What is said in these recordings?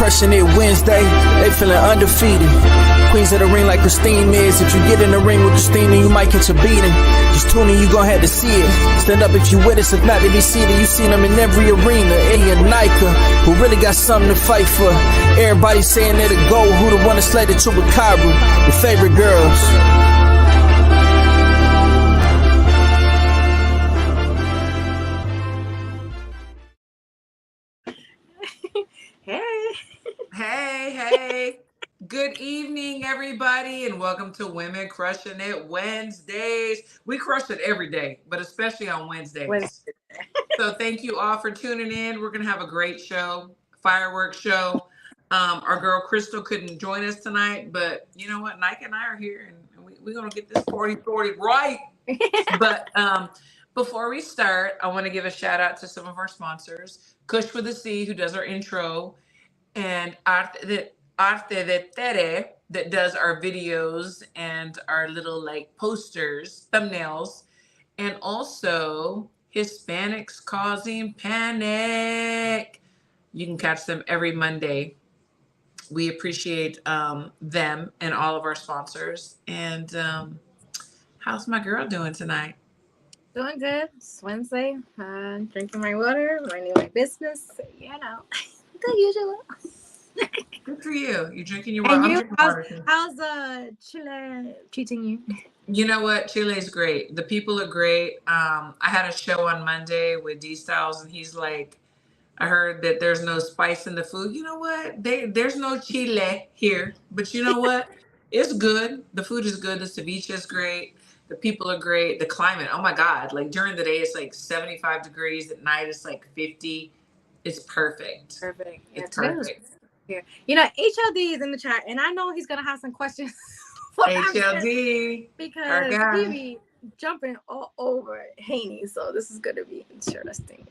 crushing it Wednesday. They feeling undefeated. Queens of the ring like Christine is. If you get in the ring with Christina, you might catch a beating. Just tune in, you gon' have to see it. Stand up if you with us, if not, they be seated. You seen them in every arena. Eddie and Nika, who really got something to fight for. Everybody saying they're the GOAT, who the one that slayed the Chupacabra. Your favorite girls. Hey. Good evening, everybody, and welcome to Women Crushing It Wednesdays. We crush it every day, but especially on Wednesdays. So thank you all for tuning in. We're going to have a great show, fireworks show. Our girl Crystal couldn't join us tonight, but you know what? Nike and I are here, and we're going to get this 40-40 right. But before we start, I want to give a shout out to some of our sponsors. Kush with a C, who does our intro, and Arte de Tere, that does our videos and our little like posters, thumbnails, and also Hispanics Causing Panic. You can catch them every Monday. We appreciate them and all of our sponsors. And how's my girl doing tonight? Doing good. It's Wednesday. Drinking my water, minding my business. You know, the usual. Good for you. You're drinking your water. And you, how's Chile treating you? You know what? Chile's great. The people are great. I had a show on Monday with D Styles, and he's like, I heard that there's no spice in the food. You know what? There's no chile here, but you know what? It's good. The food is good. The ceviche is great. The people are great. The climate, oh my God. Like during the day, it's like 75 degrees. At night, it's like 50. It's perfect. Perfect. Yeah, it's perfect. Here. You know, HLD is in the chat, and I know he's gonna have some questions for HLD because he be jumping all over Haney, so this is gonna be interesting.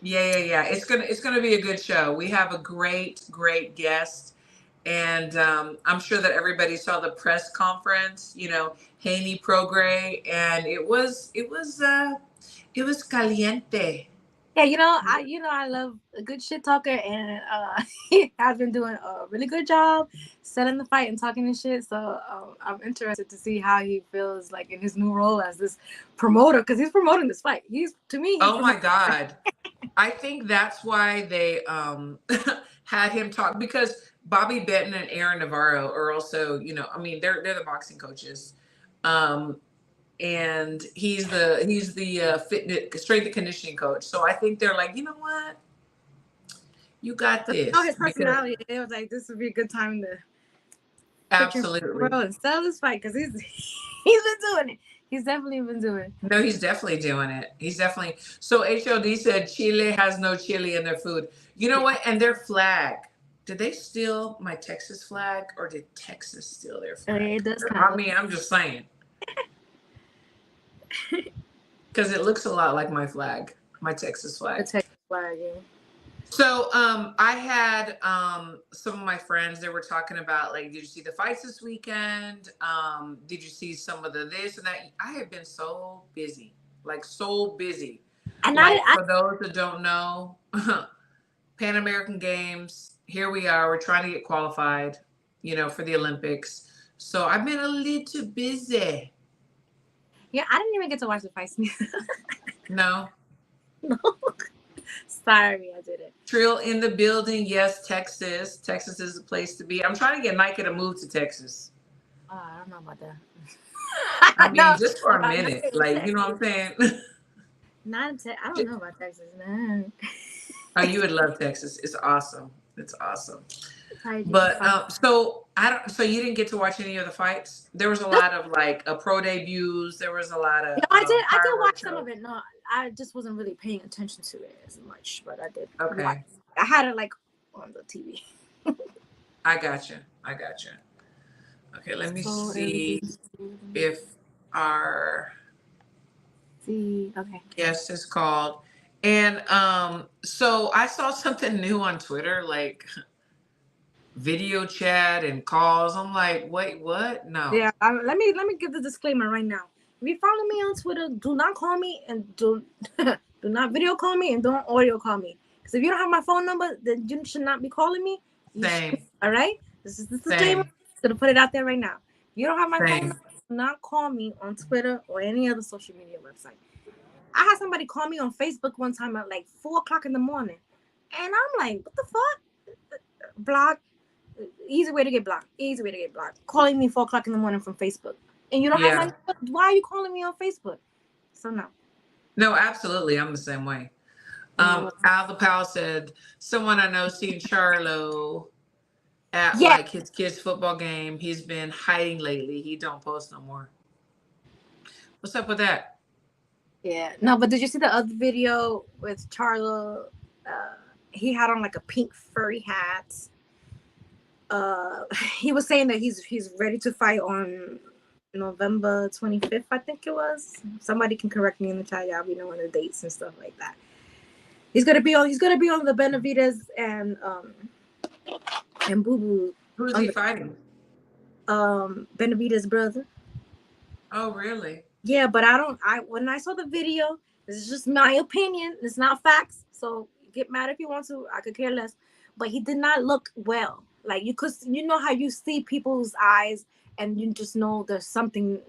Yeah. It's gonna be a good show. We have a great guest, and I'm sure that everybody saw the press conference. You know, Haney Prograis, and it was caliente. Yeah, I love a good shit talker, and he has been doing a really good job selling the fight and talking his shit. So I'm interested to see how he feels like in his new role as this promoter, because he's promoting this fight. Oh my God. I think that's why they had him talk, because Bobby Benton and Aaron Navarro are also, they're the boxing coaches. And he's the fitness, strength and conditioning coach. So I think they're like, you know what, you got this. Oh, his personality. It was like, this would be a good time to absolutely and sell this fight, because he's been doing it. He's definitely been doing it. No, he's definitely doing it. So HLD said Chile has no chili in their food. You know what? And their flag. Did they steal my Texas flag, or did Texas steal their flag? It does I'm just saying. Because it looks a lot like my flag, my Texas flag. The Texas flag, yeah. So I had some of my friends, they were talking about, like, did you see the fights this weekend? Did you see some of the this and that? I have been so busy. And for those that don't know, Pan American Games, here we are. We're trying to get qualified, for the Olympics. So I've been a little busy. Yeah, I didn't even get to watch the fights. No. Sorry, I didn't. Trill in the building. Yes, Texas. Texas is the place to be. I'm trying to get Nike to move to Texas. Oh, I don't know about that. I mean, just for a minute. Like, you know what I'm saying? I don't know about Texas, man. Oh, you would love Texas. It's awesome. But so you didn't get to watch any of the fights? There was a lot of like pro debuts. There was a lot of. No, I did watch some of it. No, I just wasn't really paying attention to it as much, but I did. Okay. Watch. I had it like on the TV. I gotcha. Okay, let me see if our guest is called. And so I saw something new on Twitter, like video chat and calls. I'm like, wait, what? No. Yeah, let me give the disclaimer right now. If you follow me on Twitter, do not call me, and do not video call me, and don't audio call me. Because if you don't have my phone number, then you should not be calling me. Same. All right? This is the disclaimer. I'm going to put it out there right now. If you don't have my phone number, do not call me on Twitter or any other social media website. I had somebody call me on Facebook one time at like 4 o'clock in the morning. And I'm like, what the fuck? Block. Easy way to get blocked. Easy way to get blocked. Calling me 4 o'clock in the morning from Facebook. And you don't have my number? Why are you calling me on Facebook? So no. No, absolutely. I'm the same way. Al the Pal said, someone I know seen Charlo at like his kid's football game. He's been hiding lately. He don't post no more. What's up with that? Yeah. No, but did you see the other video with Charlo? He had on like a pink furry hat. He was saying that he's ready to fight on November 25th, I think it was. Somebody can correct me in the chat. Y'all be knowing the dates and stuff like that. He's gonna be on the Benavidez and Boo Boo. Who's he fighting? Benavidez' brother. Oh, really? Yeah, but when I saw the video, this is just my opinion. It's not facts. So get mad if you want to. I could care less. But he did not look well. Like you know how you see people's eyes and you just know there's something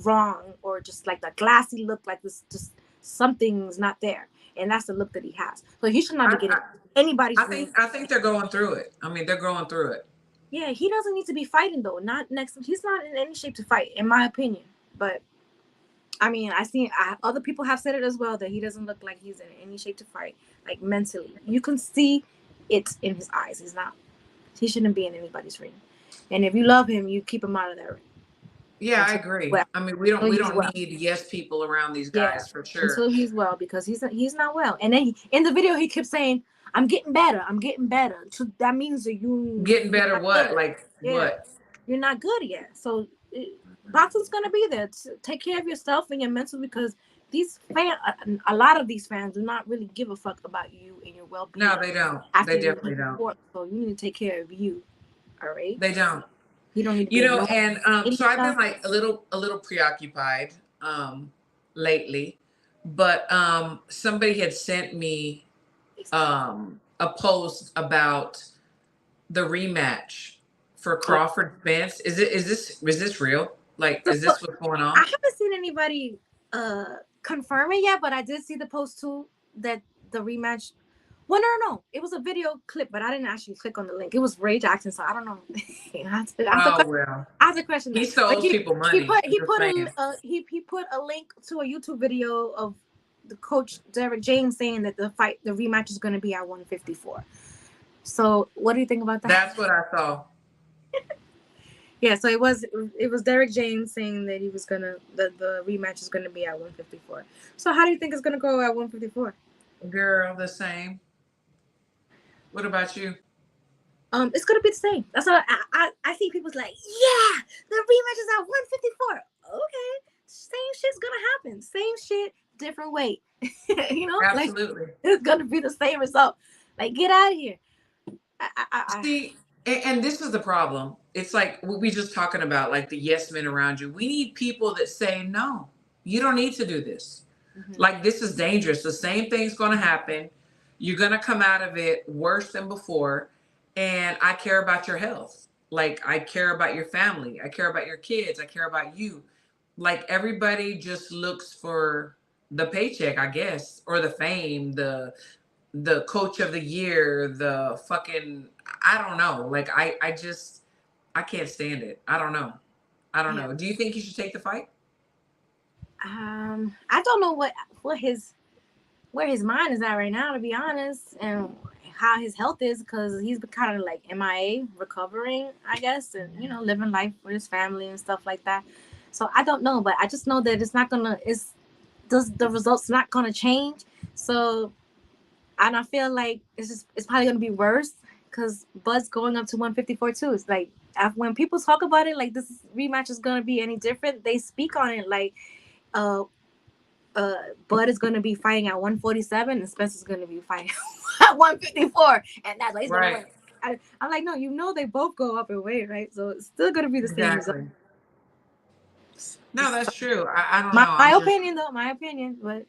wrong, or just like the glassy look, like this, just something's not there. And that's the look that he has. So he should not be getting anybody's. I think they're going through it. I mean, they're going through it. Yeah, he doesn't need to be fighting though. He's not in any shape to fight, in my opinion. But I mean, other people have said it as well, that he doesn't look like he's in any shape to fight, like mentally. You can see it in his eyes. He shouldn't be in anybody's ring. And if you love him, you keep him out of that ring. Yeah, I agree. Well, I mean, we don't need yes people around these guys for sure. Until he's well, because he's not well. And then in the video he kept saying, "I'm getting better. I'm getting better." So that means that you getting better. What? Good. Like what? You're not good yet. So boxing's gonna be there. Take care of yourself and your mental, because these fans, a lot of these fans, do not really give a fuck about you and your well-being. No, they don't. They definitely don't. So you need to take care of you. All right. They don't. You don't need to. You know, and so I've been like a little preoccupied lately, but somebody had sent me a post about the rematch for Crawford Spence. Is this real? Like, is this what's going on? I haven't seen anybody confirm it yet, but I did see the post too, that the rematch. Well, no. It was a video clip, but I didn't actually click on the link. It was Ray Jackson, so I don't know. I have to question. He still owes people money. He put a link to a YouTube video of the coach Derek James saying that the rematch is going to be at 154. So, what do you think about that? That's what I saw. Yeah, so it was Derek James saying that the rematch is gonna be at 154. So how do you think it's gonna go at 154? Girl, the same. What about you? It's gonna be the same. That's what I see people's like, yeah, the rematch is at 154. Okay, same shit's gonna happen. Same shit, different weight. You know, absolutely. Like, it's gonna be the same result. Like, get out of here. See, and this is the problem. It's like what we just talking about, like the yes men around you. We need people that say, no, you don't need to do this. Mm-hmm. Like, this is dangerous. The same thing's going to happen. You're going to come out of it worse than before. And I care about your health. Like, I care about your family. I care about your kids. I care about you. Like, everybody just looks for the paycheck, I guess, or the fame, the coach of the year, the fucking, I don't know. Like, I can't stand it. I don't know. know. Do you think he should take the fight? I don't know where his mind is at right now, to be honest, and how his health is, because he's been kind of like MIA, recovering, I guess, and living life with his family and stuff like that. So I don't know, but I just know that the results not gonna change. So, and I feel like it's probably gonna be worse, because Bud's going up to 154 too. It's like, when people talk about it, like this rematch is gonna be any different, they speak on it like Bud is gonna be fighting at 147 and Spencer's gonna be fighting at 154, and that's like, right. I'm like, no, they both go up in weight, right? So it's still gonna be the same result. No, that's true. I don't know. My opinion, but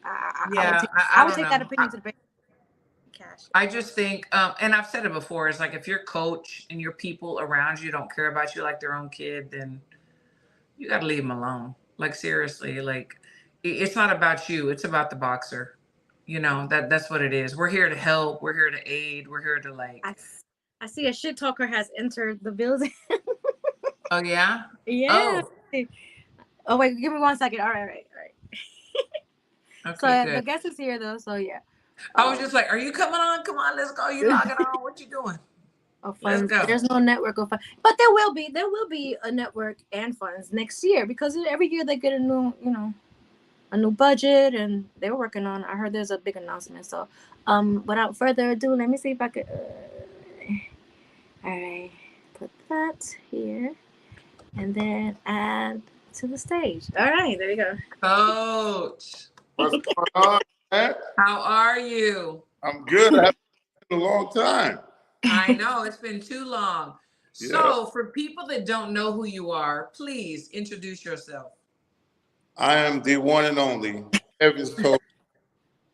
I would take that opinion to the bank. cash. I just think, and I've said it before, it's like if your coach and your people around you don't care about you like their own kid, then you got to leave them alone. Like, seriously, like, it's not about you. It's about the boxer. You know, that's what it is. We're here to help. We're here to aid. We're here to, like. I see a shit talker has entered the building. Oh, yeah? Yeah. Oh, wait, give me 1 second. All right. Okay, So good. the guest is here, though, so yeah. I was just like, are you coming on? Come on, let's go. You logging on? What you doing? Oh, Let's funds. go. There's no network of funds. But there will be a network and funds next year, because every year they get a new budget, and they're working on. I heard there's a big announcement. So, without further ado, let me see if I could. All right, put that here, and then add to the stage. All right, there you go. Coach, What's going on, man? how are you? I'm good. I haven't been in a long time. I know, it's been too long. Yeah. So, for people that don't know who you are, please introduce yourself. I am the one and only Evins Tobler,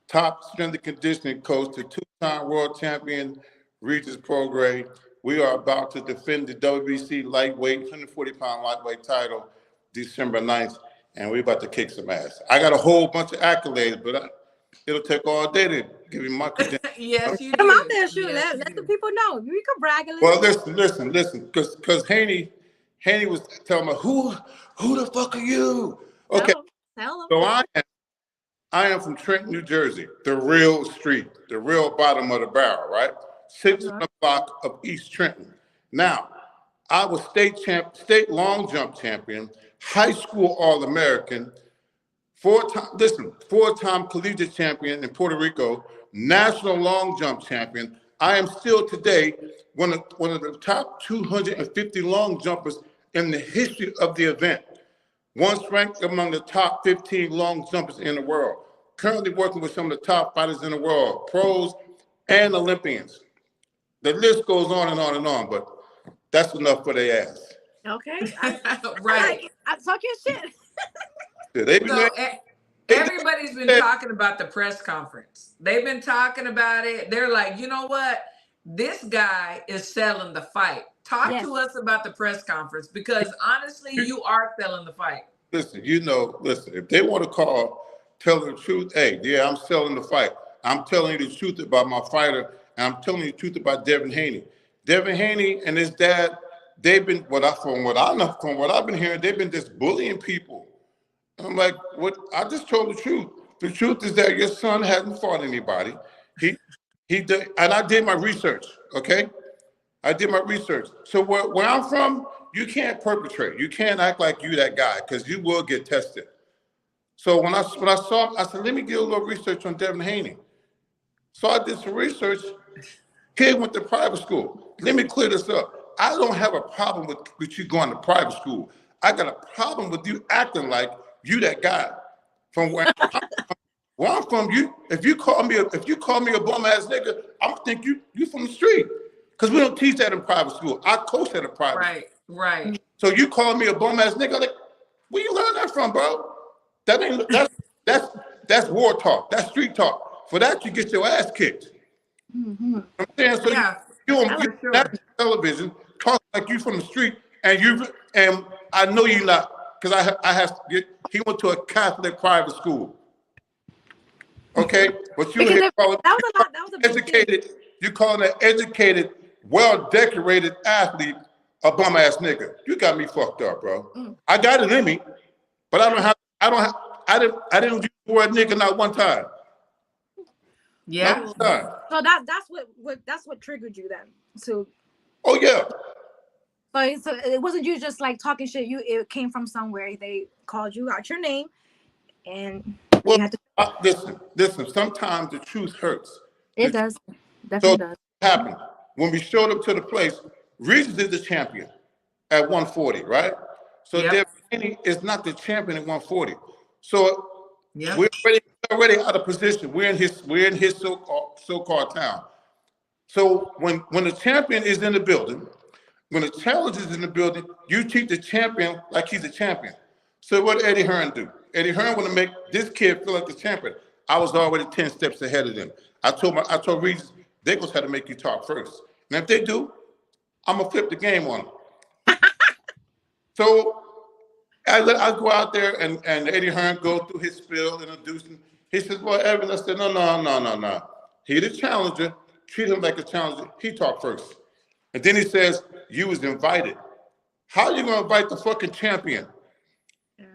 top strength and conditioning coach, the two-time world champion, Regis Prograis. We are about to defend the WBC lightweight, 140-pound lightweight title December 9th, and we're about to kick some ass. I got a whole bunch of accolades, but it'll take all day to give you my credentials. Yes, you Get them do. out there, shoot. Yes, Let you the do. people know. We can brag a little. Well, listen, because Haney was telling me, who the fuck are you? Okay, Tell them. so I am from Trenton, New Jersey, the real street, the real bottom of the barrel, right? 600 block of East Trenton. Now, I was state long jump champion, high school All-American, four-time collegiate champion in Puerto Rico, national long jump champion. I am still today one of the top 250 long jumpers in the history of the event. Once ranked among the top 15 long jumpers in the world. Currently working with some of the top fighters in the world, pros and Olympians. The list goes on and on and on, but that's enough for their ass. Okay. Right. I'm talking shit. Yeah, they be So, everybody's been talking about the press conference. They've been talking about it. They're like, you know what? This guy is selling the fight. Talk to us about the press conference, because honestly, you are selling the fight. Listen, if they want to call, tell the truth, hey, yeah, I'm selling the fight. I'm telling you the truth about my fighter, and I'm telling you the truth about Devin Haney. Devin Haney and his dad, they've been, from what I've been hearing, they've been just bullying people. And I'm like, what? I just told the truth. The truth is that your son hasn't fought anybody. He did, and I did my research, okay? I did my research. So where I'm from, you can't perpetrate. You can't act like you that guy, because you will get tested. So when I saw, I said, let me do a little research on Devin Haney. So I did some research. Kid went to private school. Let me clear this up. I don't have a problem with you going to private school. I got a problem with you acting like you that guy. From where I'm from, if you call me a bum ass nigga, I'm think you from the street. Because we don't teach that in private school. I coach at a private school. Right. So you call me a bum ass nigga, like, where you learn that from, bro? That's war talk. That's street talk. For that, you get your ass kicked. Mm-hmm. I'm saying, so yeah. you on national television talk like you from the street, and I know you not, because he went to a Catholic private school. Okay, but you here calling educated. You calling an educated, well-decorated athlete a bum ass nigga. You got me fucked up, bro. I got it in me, but I didn't use the word nigga not one time. Yeah. So that's what triggered you then. So. Oh yeah. So it wasn't you just like talking shit. It came from somewhere. They called you out your name, and you had to. Listen. Sometimes the truth hurts. It does. Definitely does. What happened when we showed up to the place? Regis is the champion at 140, right? So Devin Haney is not the champion at 140. So we're already out of position. We're in his so-called town. So when the champion is in the building, when the challenge is in the building, you treat the champion like he's a champion. So what did Eddie Hearn do? Eddie Hearn want to make this kid feel like the champion. I was already 10 steps ahead of them. I told Regis, they're going to have to make you talk first. And if they do, I'm going to flip the game on them. So I go out there and Eddie Hearn go through his spiel, introducing. He says, well, Evan, I said, no. He the challenger. Treat him like a challenger. He talked first. And then he says, you was invited. How are you going to invite the fucking champion? Yeah.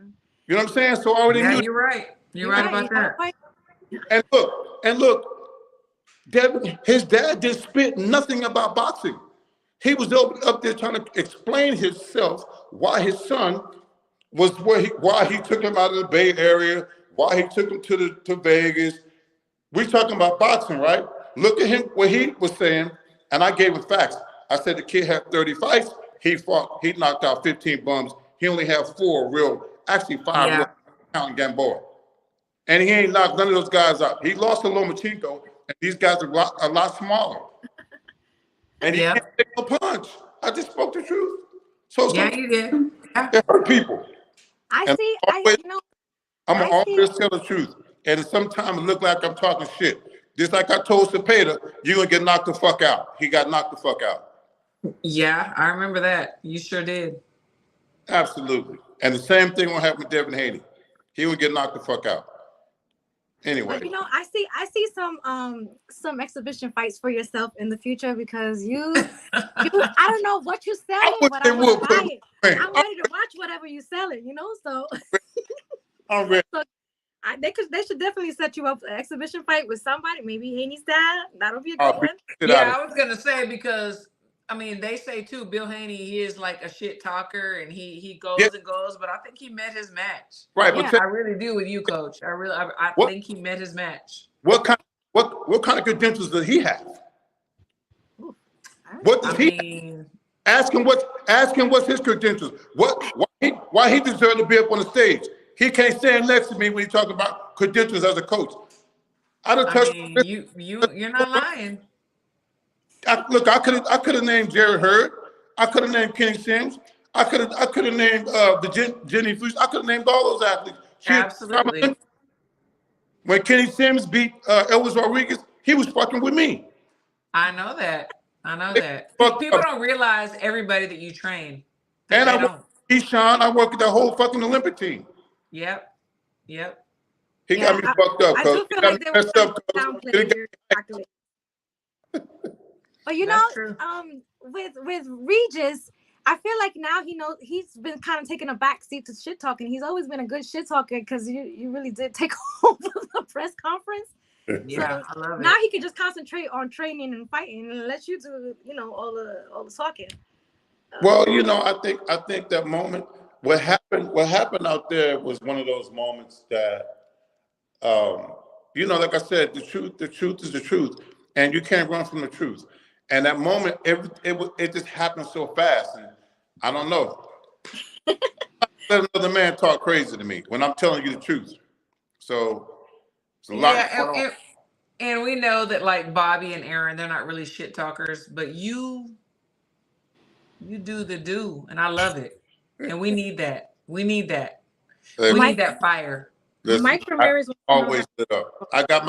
You know what I'm saying? So I already knew. You're right. You're right about that. And look, Devin, his dad didn't spit nothing about boxing. He was up there trying to explain himself why his son was why he took him out of the Bay Area, why he took him to Vegas. We're talking about boxing, right? Look at him, what he was saying, and I gave him facts. I said the kid had 30 fights. He knocked out 15 bums. He only had 5 real counting Gamboa. And he ain't knocked none of those guys out. He lost to Lomachenko, and these guys are a lot smaller. And he can't take a punch. I just spoke the truth. So you did. It hurt people. I'm gonna always tell the truth. And sometimes it look like I'm talking shit. Just like I told Cepeda, you're gonna get knocked the fuck out. He got knocked the fuck out. Yeah, I remember that. You sure did. Absolutely. And the same thing will happen with Devin Haney. He would get knocked the fuck out. Anyway. But, I see some exhibition fights for yourself in the future because I don't know what you're selling, but I want to buy it. I'm ready to watch whatever you're selling, so. I'm ready. So, they should definitely set you up for an exhibition fight with somebody, maybe Haney's dad. That'll be a good one. Yeah, I was gonna say because they say too, Bill Haney, he is like a shit talker and he goes and goes, but I think he met his match. Right. Yeah, I really do with you, Coach. I think he met his match. What kind of credentials does he have? What does he have? Ask him what's his credentials. Why he deserves to be up on the stage. He can't stand next to me when he's talking about credentials as a coach. You're not lying. I could have named Jerry Hurd. I could have named Kenny Sims. I could have named Jenny Fuchs. I could have named all those athletes. Absolutely. When Kenny Sims beat Elvis Rodriguez, he was fucking with me. I know that. People don't realize everybody that you train. And I work with the whole fucking Olympic team. Yep. He got me fucked up. I do feel like they were downplaying your accolades. But with Regis, I feel like now he's been kind of taking a back seat to shit talking. He's always been a good shit talker because you really did take over the press conference. Yeah, so I love it. Now he can just concentrate on training and fighting and let you do all the talking. Well, I think that moment. What happened out there was one of those moments that, like I said, the truth is the truth, and you can't run from the truth. And that moment, it just happened so fast, and I don't know. Let another man talk crazy to me when I'm telling you the truth. So it's a lot. And we know that like Bobby and Aaron, they're not really shit talkers, but you do the do, and I love it. And we need that. We need that fire. Listen, Mike Ramirez always lit up. I got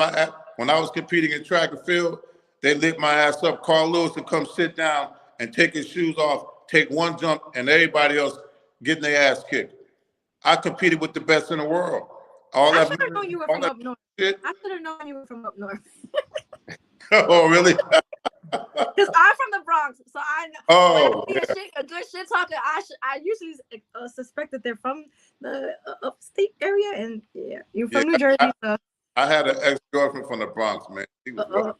when I was competing in track and field, they lit my ass up. Carl Lewis would come sit down and take his shoes off, take one jump, and everybody else getting their ass kicked. I competed with the best in the world. I should have known you were from up north. Oh, really? Because I'm from the Bronx, so I know. Oh, a good shit talker. I usually suspect that they're from the upstate area, and you're from New Jersey. So. I had an ex-girlfriend from the Bronx, man. She was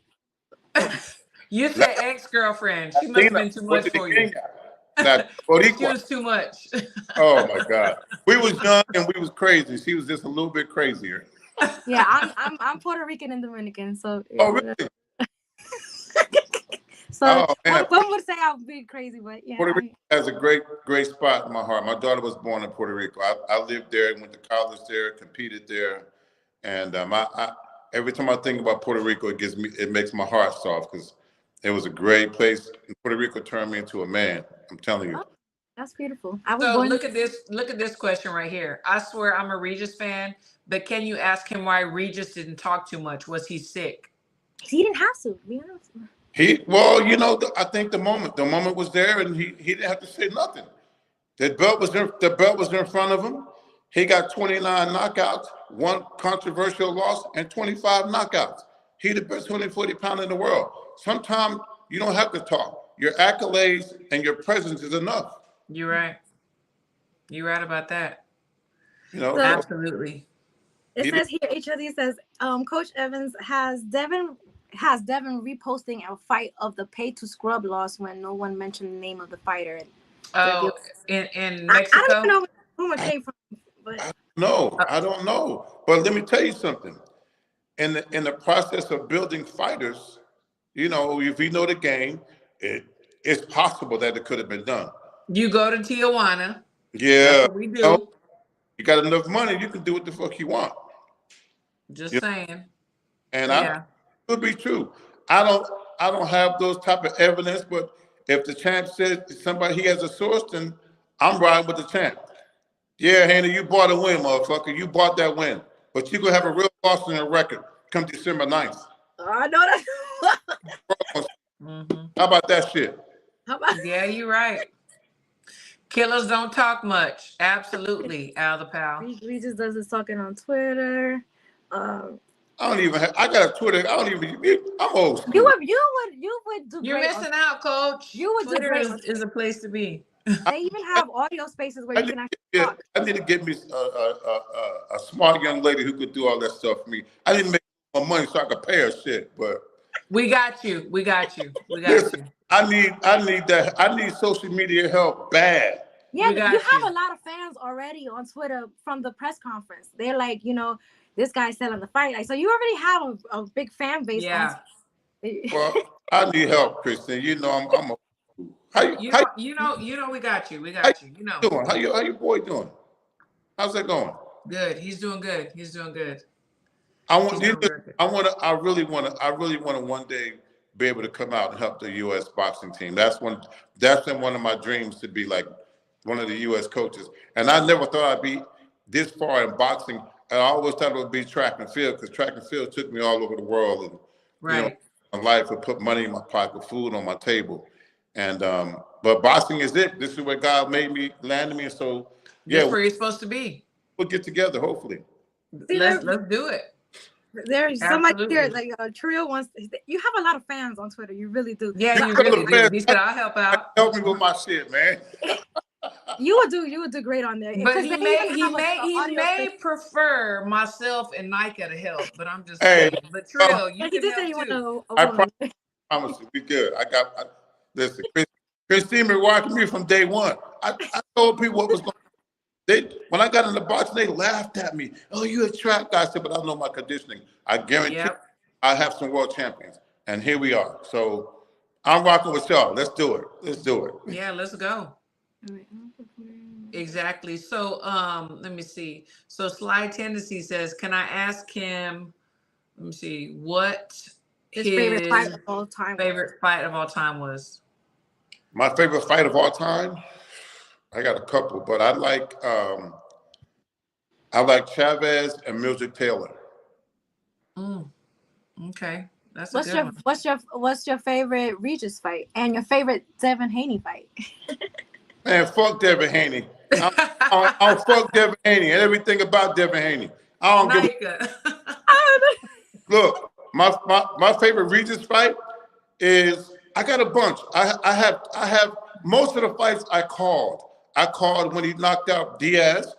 You said ex-girlfriend. She must have been too much for you. She was too much. Oh my God. We was young and we was crazy. She was just a little bit crazier. Yeah, I'm Puerto Rican and Dominican, so. Yeah. Oh really? So one would say I'll be crazy, but yeah. Puerto Rico has a great spot in my heart. My daughter was born in Puerto Rico. I lived there, went to college there, competed there, and every time I think about Puerto Rico, it makes my heart soft because it was a great place. And Puerto Rico turned me into a man. I'm telling you. Oh, that's beautiful. Look at this question right here. I swear I'm a Regis fan, but can you ask him why Regis didn't talk too much? Was he sick? He didn't have to. Be honest. Well, I think the moment was there, and he didn't have to say nothing. The belt was in front of him. He got 29 knockouts, 1 controversial loss, and 25 knockouts. He the best 140-pounder in the world. Sometimes you don't have to talk. Your accolades and your presence is enough. You're right. You're right about that. So, absolutely. It says here, HLD says, Coach Evans has Devin reposting a fight of the pay to scrub loss when no one mentioned the name of the fighter. Oh, in Mexico? I don't even know who much came from. But No, I don't know. But let me tell you something. In the process of building fighters, if you know the game, it's possible that it could have been done. You go to Tijuana. Yeah. That's what we do. You got enough money, you can do what the fuck you want. Just saying. And it could be true. I don't have those type of evidence, but if the champ says he has a source, then I'm riding with the champ. Yeah, Haney, you bought a win, motherfucker. You bought that win. But you're going to have a real loss in your record come December 9th. I know that. How about that shit? Yeah, you're right. Killers don't talk much. Absolutely, Al the Pal. Regis does his talking on Twitter. I got a Twitter. I'm old school. You would do You're great missing out, Coach. You would Twitter do great is a place to be. They even have audio spaces where you can actually talk. I need to get me a smart young lady who could do all that stuff for me. I didn't make more money so I could pay her shit, but we got you. Listen, I need that. I need social media help bad. Yeah, you have a lot of fans already on Twitter from the press conference. They're like, this guy's selling the fight. Like, so you already have a big fan base. Yeah. Well, I need help, Kristen. I'm a. We got you. We got you. Doing? How your boy doing? How's that going? Good. He's doing good. I really want to one day be able to come out and help the U.S. boxing team. That's been one of my dreams, to be like one of the U.S. coaches. And I never thought I'd be this far in boxing. And I always thought it would be track and field, because track and field took me all over the world, and my life would put money in my pocket, food on my table. And but boxing is it. This is where God landed me. So that's where you're supposed to be. We'll get together, hopefully. Let's do it. There's somebody here, like Trio wants. You have a lot of fans on Twitter. You really do. Yeah, you really do. He said, "I'll help out. Help me with my shit, man." You would do great on there. But he may prefer myself and Nika to help. But I'm just saying. But Trio, you can help too. I promise you, we good. Listen, Christine been watching me from day one. I told people what was going on. When I got in the box, they laughed at me. Oh, you a track guy? I said, but I know my conditioning. I guarantee I have some world champions. And here we are. So I'm rocking with y'all. Let's do it. Yeah, let's go. Exactly. So let me see. So Sly Tendency says, can I ask him, let me see, what his favorite fight of all time was? My favorite fight of all time? I got a couple, but I like Chavez and Mildred Taylor. Okay, that's what's your favorite Regis fight and your favorite Devin Haney fight? Man, fuck Devin Haney. I'll fuck Devin Haney and everything about Devin Haney. I don't give a look. My favorite Regis fight is, I got a bunch. I have most of the fights I called. I called when he knocked out Diaz.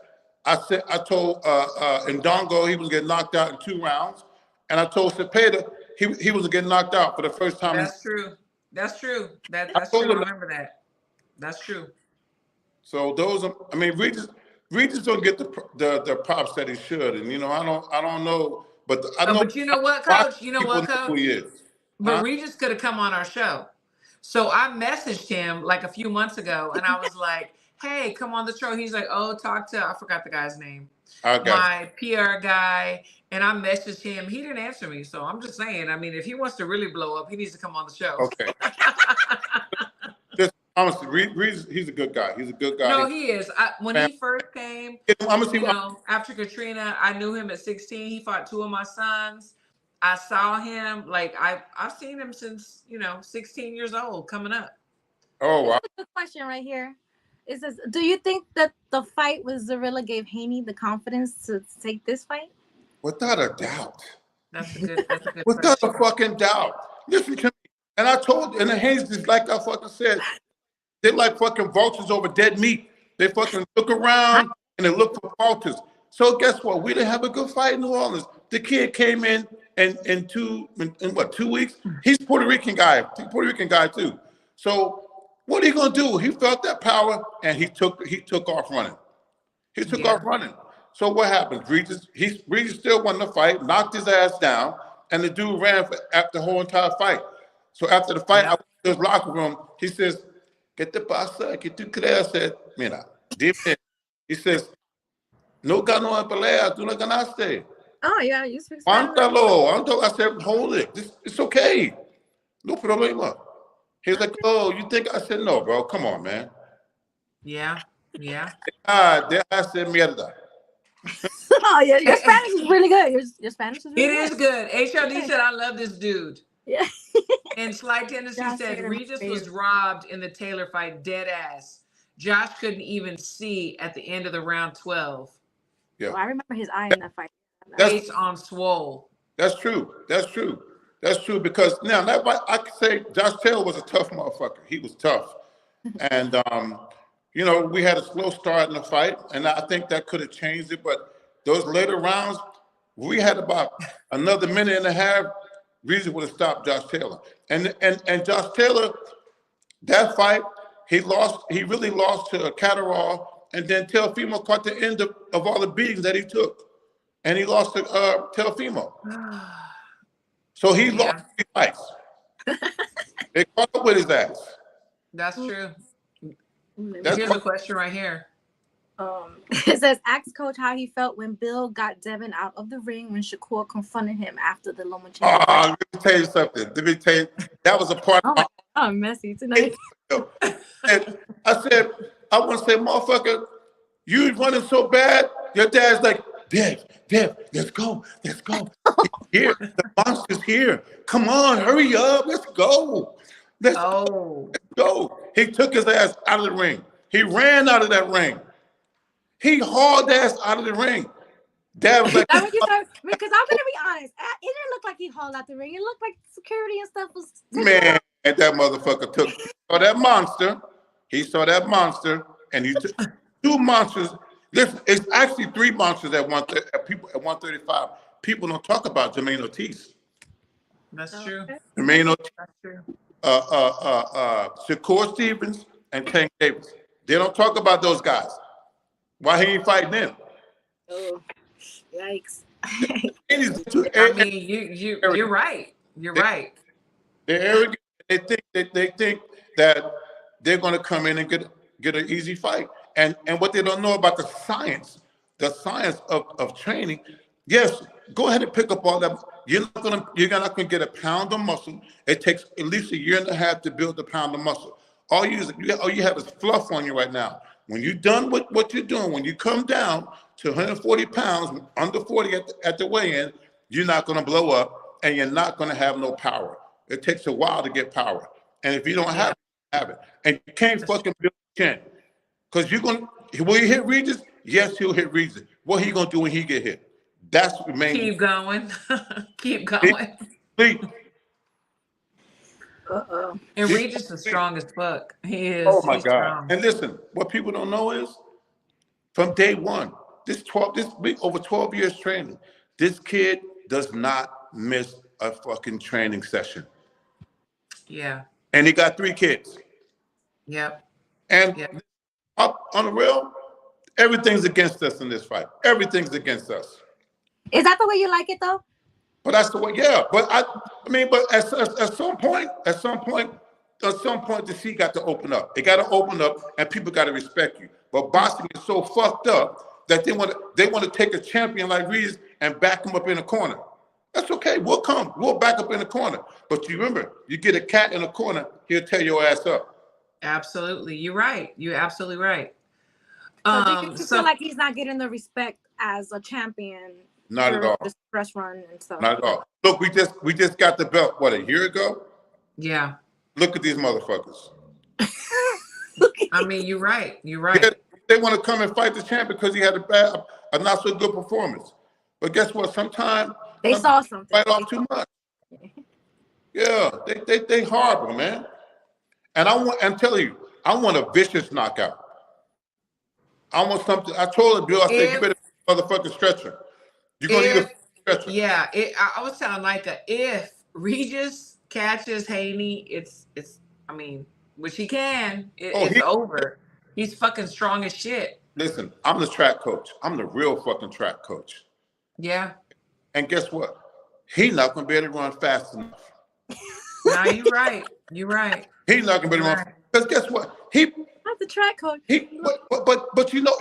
I told Ndongo he was getting knocked out in 2 rounds, and I told Cepeda he was getting knocked out for the first time. That's true. That's true. That's true. I remember that. That's true. So those are. I mean, Regis don't get the props that he should, and I don't know, but I know. But you know what, Coach? You know what, Coach? Who he is. But Regis could have come on our show. So I messaged him like a few months ago, and I was like, hey, come on the show. He's like, oh, talk to, I forgot the guy's name. My PR guy. And I messaged him. He didn't answer me. So I'm just saying, I mean, if he wants to really blow up, he needs to come on the show. Okay. Just honestly, Regis, he's a good guy. He's a good guy. No, he is. When he first came, after Katrina, I knew him at 16. He fought 2 of my sons. I saw him, like, I've seen him since, 16 years old, coming up. Oh, wow. Good question right here. It says, do you think that the fight with Zorilla gave Haney the confidence to take this fight? Without a doubt. That's a good Without question. a fucking doubt. Listen to me. And I told you, and the Haynes is like I fucking said, they're like fucking vultures over dead meat. They fucking look around and they look for vultures. So guess what? We didn't have a good fight in New Orleans. The kid came in in 2 weeks? He's Puerto Rican guy too. So what are you gonna do? He felt that power and he took off running. He took off running. So what happened? Regis still won the fight, knocked his ass down, and the dude ran after the whole entire fight. So after the fight, I went to his locker room. He says, "¿Qué te pasa? ¿Qué tú crees?" I said, "Mira, dime." He says, "No ganó en pelea, tú no ganaste." Oh, yeah, you speak Spanish. I said, "Hold it. It's okay. No problema." He's like, "Oh, you think?" I said, "No, bro. Come on, man." Yeah. Dejaste mierda. Oh, yeah, your Spanish is really good. Your Spanish is really It is good. HRD said, "I love this dude." Yeah. And Sly Tennessee Josh said, Taylor, Regis my was favorite. robbed in the Taylor fight, dead ass. Josh couldn't even see at the end of the round 12. Yeah. Oh, I remember his eye in that fight. Face on swole. That's true. Because now that I could say Josh Taylor was a tough motherfucker. He was tough. And we had a slow start in the fight, and I think that could have changed it. But those later rounds, we had about another minute and a half. Regis would have stopped Josh Taylor. And Josh Taylor, that fight, he really lost to Catterall, and then Teofimo caught the end of all the beatings that he took. And he lost to Teofimo. So he lost 3 fights. They caught up with his ass. That's true. That's Here's a question right here. It says, ask Coach how he felt when Bill got Devin out of the ring when Shakur confronted him after the Lomachenko. Let me tell you something. That was a part of I'm messy tonight. And I said, I want to say, motherfucker, you running so bad. Your dad's like, Dev, let's go. He's here. The monster's here. Come on, hurry up. Let's go. Let's go. He took his ass out of the ring. He ran out of that ring. He hauled ass out of the ring. Dad was like, because I'm gonna be honest, it didn't look like he hauled out the ring. It looked like security and stuff was. Man, that motherfucker He saw that monster, and he took 2 monsters. Listen, it's actually 3 monsters at 135. People don't talk about Jermaine Ortiz. That's true. Jermaine Ortiz. That's true. Shakur Stevens and Tank Davis. They don't talk about those guys. Why he ain't fighting them? Oh, yikes! I mean, you're right. You're right. They're arrogant. They think that they're going to come in and get an easy fight. And what they don't know about the science of training. Yes, go ahead and pick up all that. You're not gonna get a pound of muscle. It takes at least 1.5 years to build a pound of muscle. All you have is fluff on you right now. When you're done with what you're doing, when you come down to 140 pounds, under 40 at the weigh-in, you're not gonna blow up, and you're not gonna have no power. It takes a while to get power, and if you don't have it, and you can't fucking build chin, because will he hit Regis? Yes, he'll hit Regis. What he gonna do when he get hit? That's the main. Keep going. Keep going. Please. And Regis is strong as fuck. He is. Oh my God. Strong. And listen, what people don't know is from day one, over 12 years training, this kid does not miss a fucking training session. Yeah. And he got 3 kids. Yep. And up on the real, everything's against us in this fight. Everything's against us. Is that the way you like it though? But that's the way, yeah. But but at some point, the seat got to open up. It got to open up, and people got to respect you. But boxing is so fucked up that they want to take a champion like Regis and back him up in the corner. That's okay. We'll back up in the corner. But you remember, you get a cat in the corner, he'll tear your ass up. Absolutely, you're right. You're absolutely right. So do you feel like he's not getting the respect as a champion? Not at all. Just press run and stuff. Not at all. Look, we just got the belt, what, a year ago? Yeah. Look at these motherfuckers. I mean, you're right. You're right. Yeah, they want to come and fight the champ because he had a not so good performance. But guess what? Sometimes they saw something. Fight off too much. Yeah, they horrible, man. And I'm telling you, I want a vicious knockout. I want something. I told the Bill, I said, you better motherfucking stretcher. You're gonna need a stretcher. Yeah, I was telling Micah, if Regis catches Haney, it's I mean, which he can, it's over. He's fucking strong as shit. Listen, I'm the track coach. I'm the real fucking track coach. Yeah. And guess what? He's not gonna be able to run fast enough. No, you're right. You're right. He's not gonna be able to run. Because guess what? I'm the track coach. But you know,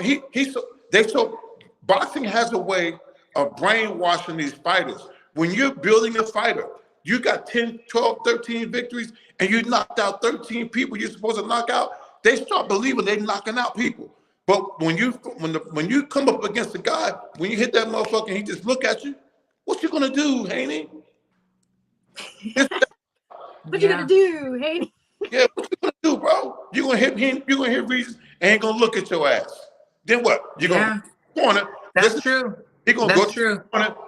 boxing has a way of brainwashing these fighters. When you're building a fighter, you got 10, 12, 13 victories, and you knocked out 13 people you're supposed to knock out, they start believing they're knocking out people. But when you come up against a guy, when you hit that motherfucker and he just look at you, what you gonna do, Haney? What you gonna do, Haney? Yeah, what you gonna do, bro? You gonna hit him, you gonna hit Regis, and ain't gonna look at your ass. Then what? You gonna corner. That's true. He gonna That's go true.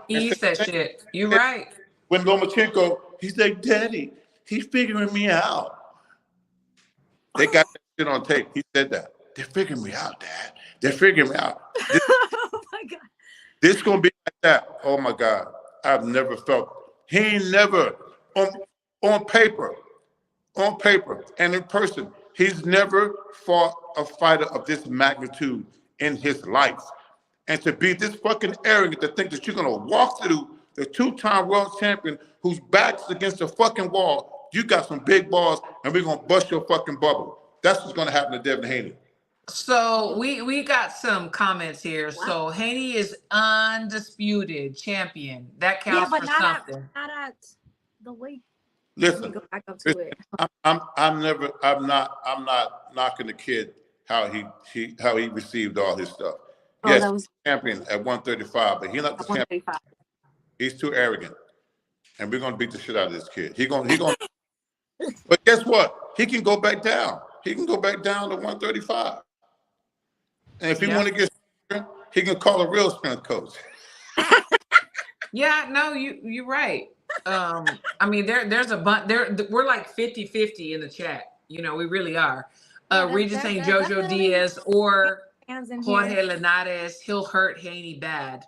He eats that shit. You right. When Lomachenko, he's like, Daddy, he's figuring me out. They got that shit on tape. He said that. They're figuring me out, Dad. They're figuring me out. Oh my God. This gonna be like that. Oh my God. I've never felt. He ain't never on paper and in person. He's never fought a fighter of this magnitude in his life. And to be this fucking arrogant to think that you're gonna walk through the two-time world champion whose back's against the fucking wall, you got some big balls, and we're gonna bust your fucking bubble. That's what's gonna happen to Devin Haney. So we got some comments here. So Haney is undisputed champion. That counts for something. Not at the weight. Listen, go back up to it. I'm not knocking the kid how he received all his stuff. Yes, he's champion at 135, but he's not the champion. He's too arrogant, and we're gonna beat the shit out of this kid. He gonna. But guess what? He can go back down. He can go back down to 135. And if he want to get, he can call a real strength coach. Yeah, no, you're right. I mean, there's a bunch. We're like 50-50 in the chat. You know, we really are. Regis saying Jojo Diaz or Jorge Linares, he'll hurt Haney bad.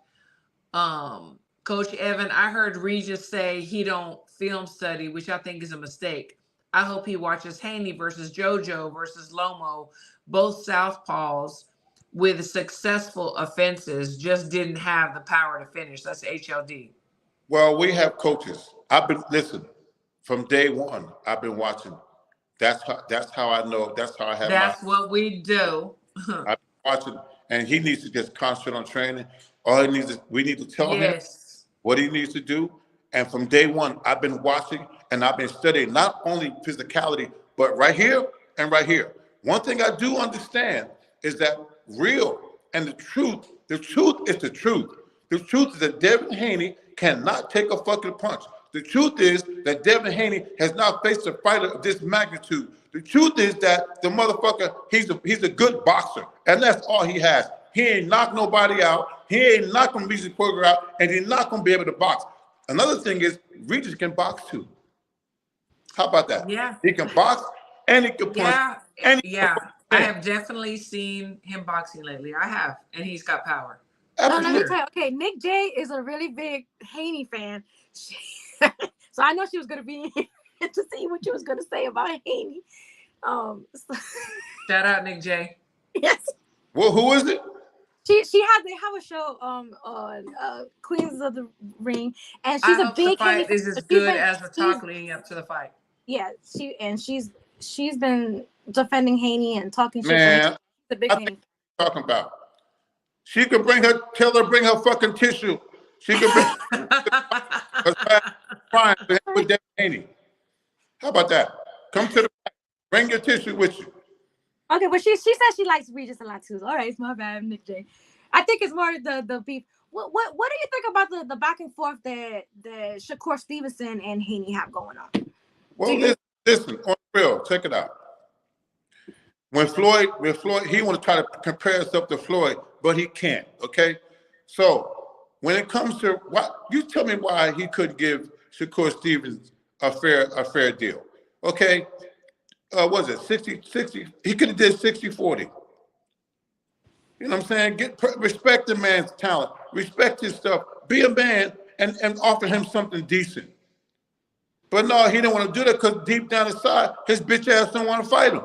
Coach Evan, I heard Regis say he don't film study, which I think is a mistake. I hope he watches Haney versus Jojo versus Lomo, both southpaws with successful offenses, just didn't have the power to finish. That's HLD. Well, we have coaches. Listen, from day one, I've been watching. That's how I know. That's how I have. That's what we do. I've been watching, and he needs to just concentrate on training. We need to tell him what he needs to do. And from day one, I've been watching and I've been studying not only physicality, but right here and right here. One thing I do understand is that real and the truth is the truth. The truth is that Devin Haney cannot take a fucking punch. The truth is that Devin Haney has not faced a fighter of this magnitude. The truth is that the motherfucker, he's a good boxer, and that's all he has. He ain't knocked nobody out. He ain't knocking Regis Prograis out, and he's not going to be able to box. Another thing is, Regis can box too. How about that? Yeah. He can box and he can punch. Yeah. I have definitely seen him boxing lately. I have, and he's got power. No, let me tell you. Okay, Nick J is a really big Haney fan. So I know she was going to be here to see what you was going to say about Haney. Shout out Nick J. Yes. Well, who is it? They have a show on Queens of the Ring, and she's a big fight is as good as the talk leading up to the fight. Yeah, she's been defending Haney and talking shit. Man, the big Haney. Talking about. She could tell her bring her fucking tissue. She could bring crying with Devin Haney. How about that? Come to the back. Bring your tissue with you. Okay, but she said she likes Regis a lot too. All right, it's my bad, Nick J. I think it's more the beef. What do you think about the back and forth that Shakur Stevenson and Haney have going on? Well, listen, on real, check it out. When Floyd, he want to try to compare himself to Floyd, but he can't. Okay, so when it comes to you tell me why he couldn't give Shakur Stevens a fair deal. Okay, was it 60? He could have did 60-40. You know what I'm saying? Respect the man's talent, respect his stuff, be a man, and offer him something decent. But no, he don't want to do that because deep down inside, his bitch ass don't want to fight him.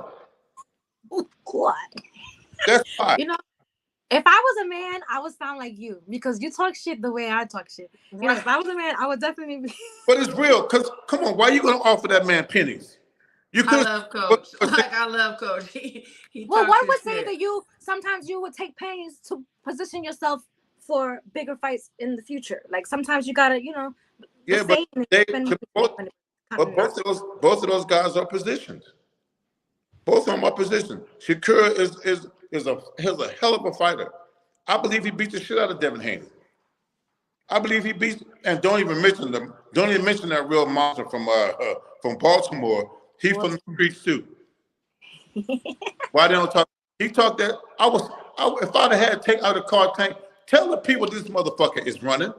What? That's why. You know, if I was a man, I would sound like you because you talk shit the way I talk shit. Right. You know, if I was a man, I would definitely be. But it's real, because come on, why are you going to offer that man pennies? I love Coach. I love Coach. He well, one would say that sometimes you would take pains to position yourself for bigger fights in the future. Like sometimes you gotta, you know. Yeah, but both of those guys are positioned. Both of them are positioned. Shakur is a hell of a fighter. I believe he beat the shit out of Devin Haney. I believe he beat, and don't even mention that real monster from Baltimore. He from the streets too. Why they don't talk? He talked that if I'd have had take out a car tank, tell the people this motherfucker is running.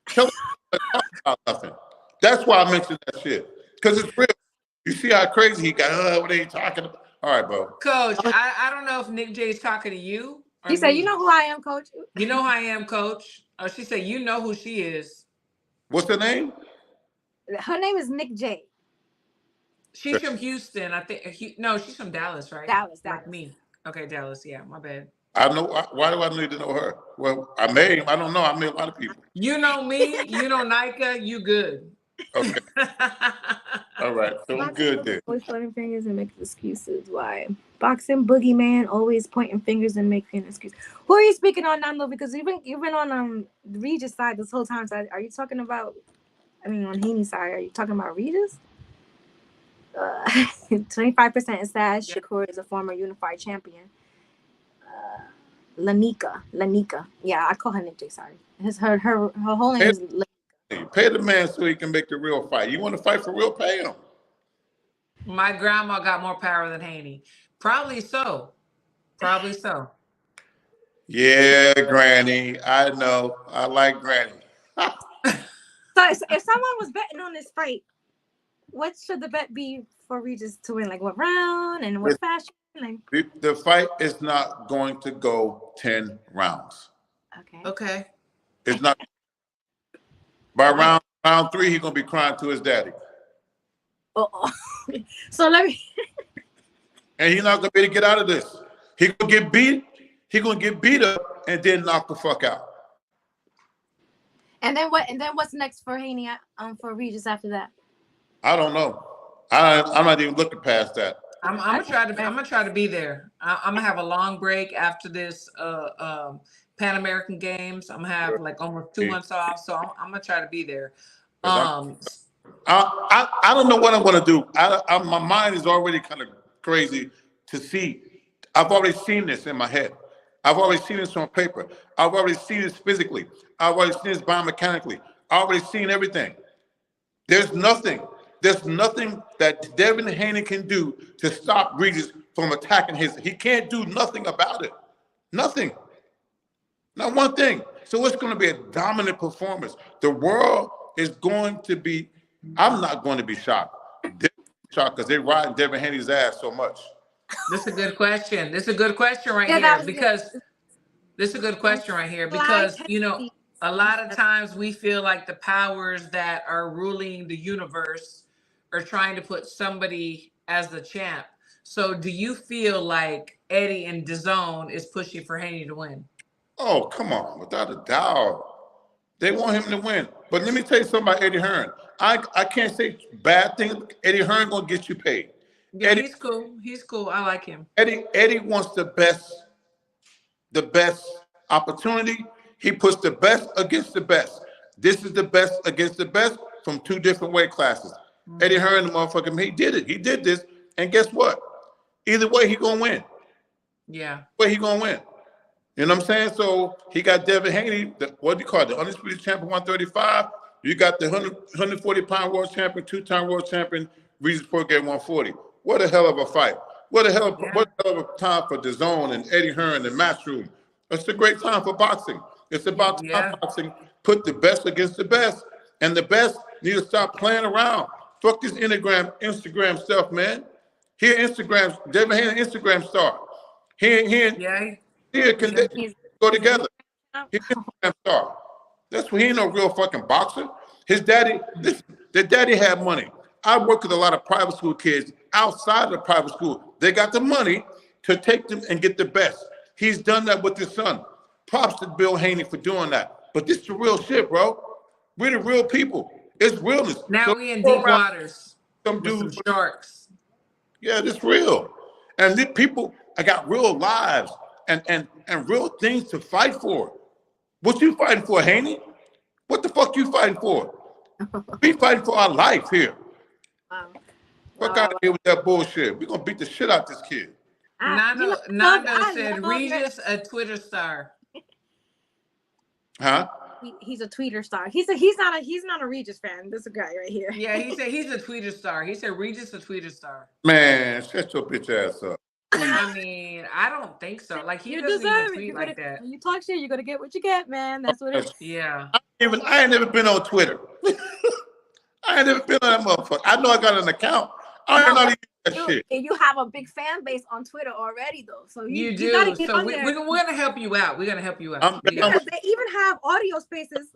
Tell them about nothing. That's why I mentioned that shit. Because it's real. You see how crazy he got. What are you talking about? All right, bro. Coach, I don't know if Nick J is talking to you. He said, "You know who I am, Coach." You know who I am, Coach. Oh, she said, "You know who she is." What's her name? Her name is Nick J. She's from Houston, I think. No, she's from Dallas, right? Dallas. Like me. Okay, Dallas. Yeah, my bad. I know. Why do I need to know her? Well, I don't know. I met a lot of people. You know me. You know Nika. You good. Okay. All right. So I'm good then. Always pointing fingers and making excuses. Why? Boxing boogeyman always pointing fingers and making excuses. Who are you speaking on now, though? Because you've been on the Regis side this whole time. So are you talking about? I mean, on Haney's side, are you talking about Regis? 25% is Sash. Shakur is a former unified champion. Lanika. Yeah, I call her Nick J. Sorry. Her whole name is Lanika. Pay the man so he can make the real fight. You want to fight for real? Pay him. My grandma got more power than Haney. Probably so. Yeah, Granny. I know. I like Granny. So if someone was betting on this fight, what should the bet be for Regis to win? Like what round and what fashion? Like the fight is not going to go 10 rounds. Okay. It's not. By round 3, he's gonna be crying to his daddy. So let me. And he's not gonna be able to get out of this. He gonna get beat. He gonna get beat up and then knock the fuck out. And then what? And then what's next for Haney? For Regis after that? I don't know. I'm not even looking past that. I'm gonna try to be there. I'm gonna have a long break after this Pan American Games. I'm gonna have like almost 2 months off, so I'm gonna try to be there. I don't know what I'm gonna do. My mind is already kind of crazy to see. I've already seen this in my head. I've already seen this on paper. I've already seen this physically. I've already seen this biomechanically. I've already seen everything. There's nothing that Devin Haney can do to stop Regis from attacking his. He can't do nothing about it. Nothing. Not one thing. So it's going to be a dominant performance. The world is going to be, I'm not going to be shocked. Shocked because they're riding Devin Haney's ass so much. This is a good question. This is a good question right here because you know, a lot of times we feel like the powers that are ruling the universe are trying to put somebody as the champ. So do you feel like Eddie and DAZN is pushing for Haney to win? Oh, come on. Without a doubt. They want him to win. But let me tell you something about Eddie Hearn. I can't say bad things. Eddie Hearn gonna get you paid. Yeah, Eddie, he's cool. He's cool. I like him. Eddie wants the best opportunity. He puts the best against the best. This is the best against the best from 2 different weight classes. Mm-hmm. Eddie Hearn, the motherfucker, he did it. He did this. And guess what? Either way, he gonna win. Yeah. But he gonna win. You know what I'm saying? So he got Devin Haney, what do you call it? The undisputed champion, 135. You got the 140-pound world champion, two-time world champion, Regis Prograis, 140. What a hell of a fight. What a hell of a time for DAZN and Eddie Hearn and Matchroom. It's a great time for boxing. It's about time boxing. Put the best against the best. And the best need to stop playing around. Fuck this Instagram stuff, man. Here, Devin Haney, Instagram star. Here can go together. He's Instagram star. That's why he ain't no real fucking boxer. His daddy, their daddy had money. I work with a lot of private school kids outside of the private school. They got the money to take them and get the best. He's done that with his son. Props to Bill Haney for doing that. But this is the real shit, bro. We're the real people. It's realness. Now we in deep waters. Some dudes, some sharks. Yeah, this real. And these people, I got real lives and real things to fight for. What you fighting for, Haney? What the fuck you fighting for? We fighting for our life here. Fuck out of here with that bullshit. We're gonna beat the shit out this kid. Nando said Regis a Twitter star. Huh? He's a tweeter star. He's not a Regis fan. This is a guy right here. Yeah, he said he's a tweeter star. He said Regis a tweeter star. Man, shut your bitch ass up. I mean, I don't think so. Like he doesn't even tweet like that. When you talk shit, you're gonna get what you get, man. That's what it is. Yeah. I ain't never been on Twitter. I ain't never been on that motherfucker. I know I got an account. I don't know how to use that shit. And you have a big fan base on Twitter already, though. So you do. Gotta get so on we're gonna help you out. We're gonna help you out. Because they even have audio spaces,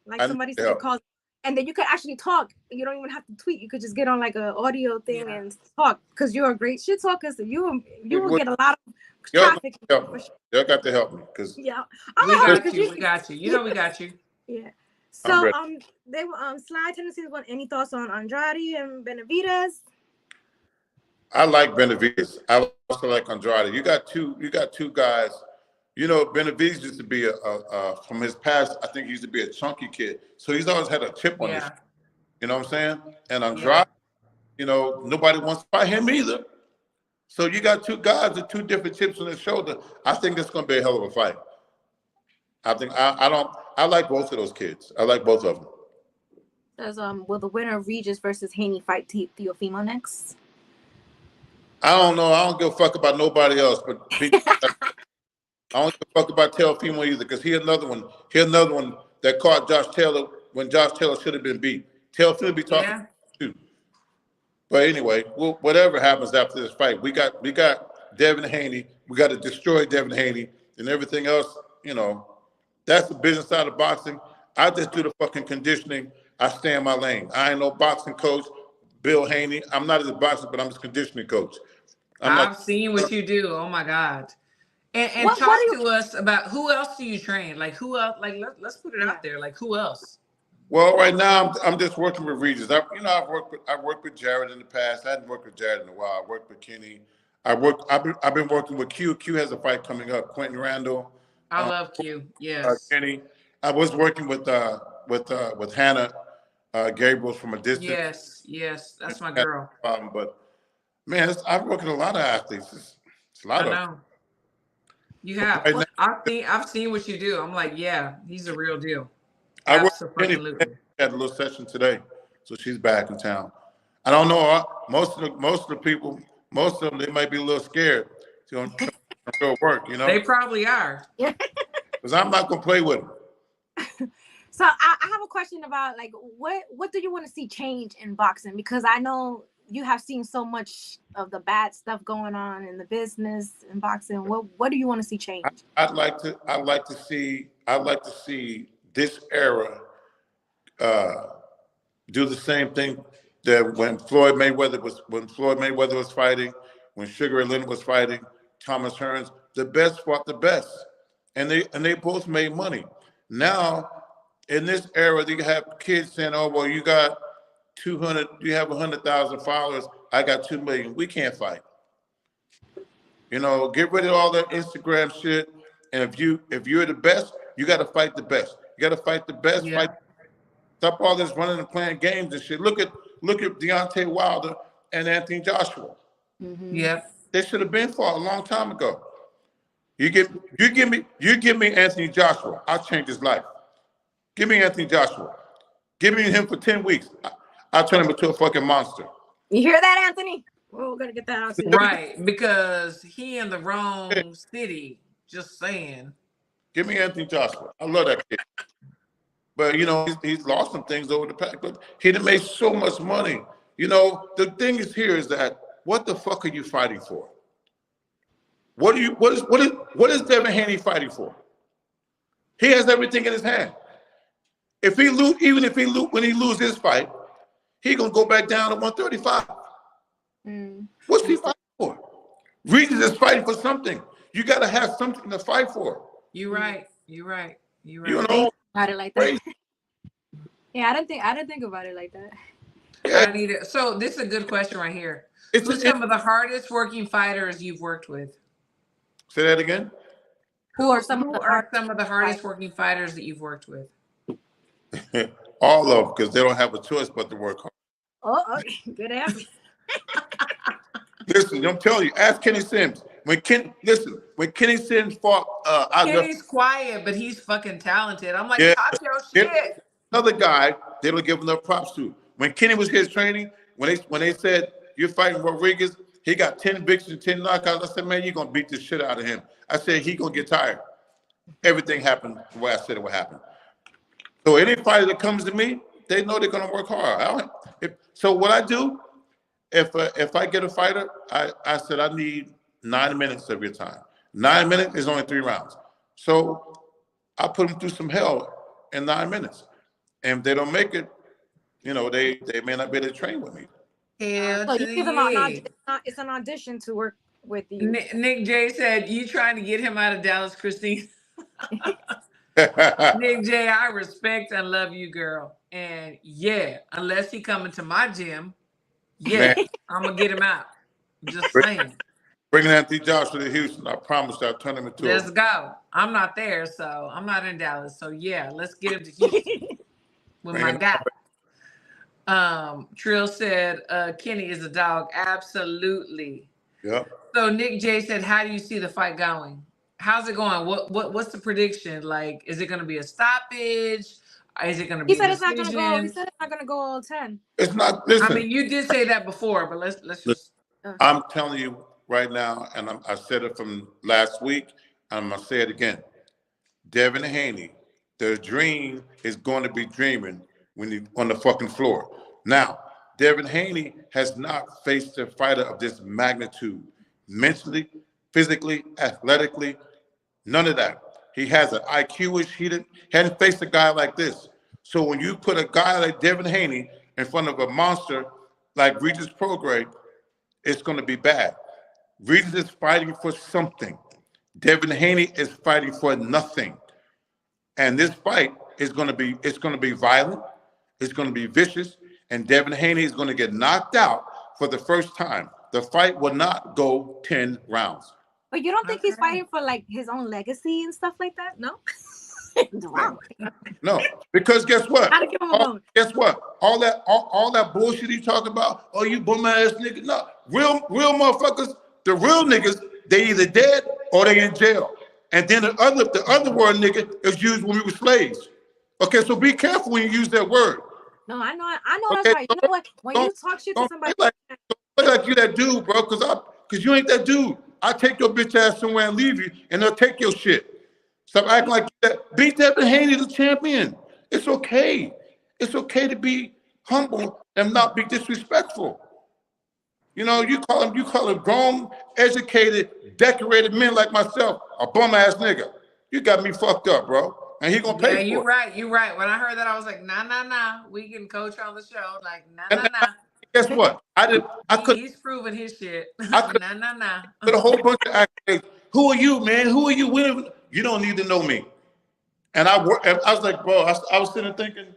like somebody said, called, and then you could actually talk. You don't even have to tweet. You could just get on like an audio thing and talk. Because you're a great shit talker, so you will get a lot of traffic. Y'all got to help me, because I'm gonna help you. We got you. You know we got you. Yeah. So they Sly Tendencies. Any thoughts on Andrade and Benavidez? I like Benavidez. I also like Andrade. You got two guys. You know, Benavidez used to be from his past, I think he used to be a chunky kid. So he's always had a chip on his, you know what I'm saying? And Andrade, you know, nobody wants to fight him either. So you got two guys with two different chips on their shoulder. I think that's going to be a hell of a fight. I think I like both of those kids. I like both of them. Does will the winner of Regis versus Haney fight Teofimo next? I don't know. I don't give a fuck about nobody else, but I don't give a fuck about Teofimo either, because he another one that caught Josh Taylor when Josh Taylor should have been beat. Teofimo be talking too. But anyway, whatever happens after this fight, we got Devin Haney. We got to destroy Devin Haney, and everything else. You know, that's the business side of boxing. I just do the fucking conditioning. I stay in my lane. I ain't no boxing coach. Bill Haney. I'm not a boxer, but I'm his conditioning coach. I've seen what you do. Oh my God. And talk to us about who else do you train? Like who else? Like let's put it out there. Like who else? Well, right now I'm just working with Regis. I've worked with Jared in the past. I hadn't worked with Jared in a while. I worked with Kenny. I've been working with Q. Q has a fight coming up. Quentin Randall. I love Q. Yes. Kenny. I was working with Hannah Gabriel's from a distance. Yes, that's my girl. But man, I've worked with a lot of athletes. It's a lot of. I know. You have. Right now, I've seen what you do. I'm like, yeah, he's a real deal. I had a little session today, so she's back in town. I don't know. Most of the people, they might be a little scared to go work. You know, they probably are. Because I'm not gonna play with them. So I have a question about like what do you want to see change in boxing? Because I know you have seen so much of the bad stuff going on in the business in boxing. What do you want to see change? I'd like to see this era do the same thing that when Floyd Mayweather was fighting, when Sugar Ray Leonard was fighting, Thomas Hearns, the best fought the best, and they both made money. Now, in this era, you have kids saying, "Oh, well, you got 200, you have 100,000 followers. I got 2 million. We can't fight." You know, get rid of all that Instagram shit. And if you're the best, you got to fight the best. You got to fight the best. Yeah. Stop all this running and playing games and shit. Look at Deontay Wilder and Anthony Joshua. Mm-hmm. Yeah, they should have been fought a long time ago. You give me Anthony Joshua. I'll change his life. Give me Anthony Joshua. Give me him for 10 weeks. I'll turn him into a fucking monster. You hear that, Anthony? We're gonna get that out soon. Right, because he in the wrong city. Just saying. Give me Anthony Joshua. I love that kid. But, you know, he's lost some things over the past, but he done made so much money. You know, the thing is here is that what the fuck are you fighting for? What is Devin Haney fighting for? He has everything in his hand. If he lose, when he loses his fight, he gonna go back down to 135. What's he fighting for? Regis is fighting for something. You gotta have something to fight for. You're right. You know, About it like that. Yeah, I didn't think about it like that. Yeah. So this is a good question right here. Who's some of the hardest working fighters you've worked with? Say that again. Who are some of the hardest working fighters that you've worked with? All of them, because they don't have a choice but to work hard. Oh, okay. Good answer. Listen, I'm telling you, ask Kenny Sims. When Kenny Sims fought, Kenny's quiet, but he's fucking talented. I'm like, yeah, talk your shit. Another guy, they don't give enough props to. When Kenny was here training, when they said you're fighting Rodriguez, he got 10 victories and 10 knockouts. I said, man, you're gonna beat the shit out of him. I said he gonna get tired. Everything happened the way I said it would happen. So any fighter that comes to me, they know they're gonna work hard. So what I do, if I get a fighter, I said I need 9 minutes of your time. 9 minutes is only 3 rounds. So I put them through some hell in 9 minutes. And if they don't make it, you know, they may not be able to train with me. So you give them it's an audition to work with you. Nick J said, you trying to get him out of Dallas, Christine? Nick J, I respect and love you, girl. And yeah, unless he coming to my gym, yeah, I'm going to get him out. Just saying. Bringing Anthony Joshua to Houston, I promise I'll turn him into Let's go. I'm not there, so I'm not in Dallas. So yeah, let's get him to Houston with my guy. Trill said, Kenny is a dog. Absolutely. Yep. So Nick J said, how do you see the fight going? How's it going? What's the prediction? Like, is it going to be a stoppage? Is it going to be? He said it's not going to go. He said it's not going to go all 10. It's not. Listen. I mean, you did say that before, but let's just. I'm telling you right now, and I said it from last week, and I'm gonna say it again. Devin Haney, the dream is going to be dreaming when you on the fucking floor. Now, Devin Haney has not faced a fighter of this magnitude, mentally, physically, athletically, none of that. He has an IQ-ish. He hadn't faced a guy like this. So when you put a guy like Devin Haney in front of a monster like Regis Prograis, it's going to be bad. Regis is fighting for something. Devin Haney is fighting for nothing. And this fight is going to be, violent. It's going to be vicious. And Devin Haney is going to get knocked out for the first time. The fight will not go 10 rounds. But you don't think he's fighting for like his own legacy and stuff like that? No? No, because guess what? Gotta give him a moment. Guess what? All that bullshit he talk about, oh, you bum ass nigga. No, real motherfuckers, the real niggas, they either dead or they in jail. And then the other word nigga is used when we were slaves. Okay, so be careful when you use that word. No, I know that's right. You know what? When you talk shit to somebody, don't like you that dude, bro, because you ain't that dude. I take your bitch ass somewhere and leave you, and they'll take your shit. Stop acting like that. Beat Devin Haney, the champion. It's okay. It's okay to be humble and not be disrespectful. You know, you call him grown, educated, decorated men like myself a bum ass nigga. You got me fucked up, bro. And he gonna pay for it. Yeah, you're right. When I heard that, I was like, nah. We can coach on the show. Like, nah. Guess what? He's proving his shit. Nah. With a whole bunch of accolades. Who are you, man? Who are you? You don't need to know me. And I was like, bro, I was sitting thinking,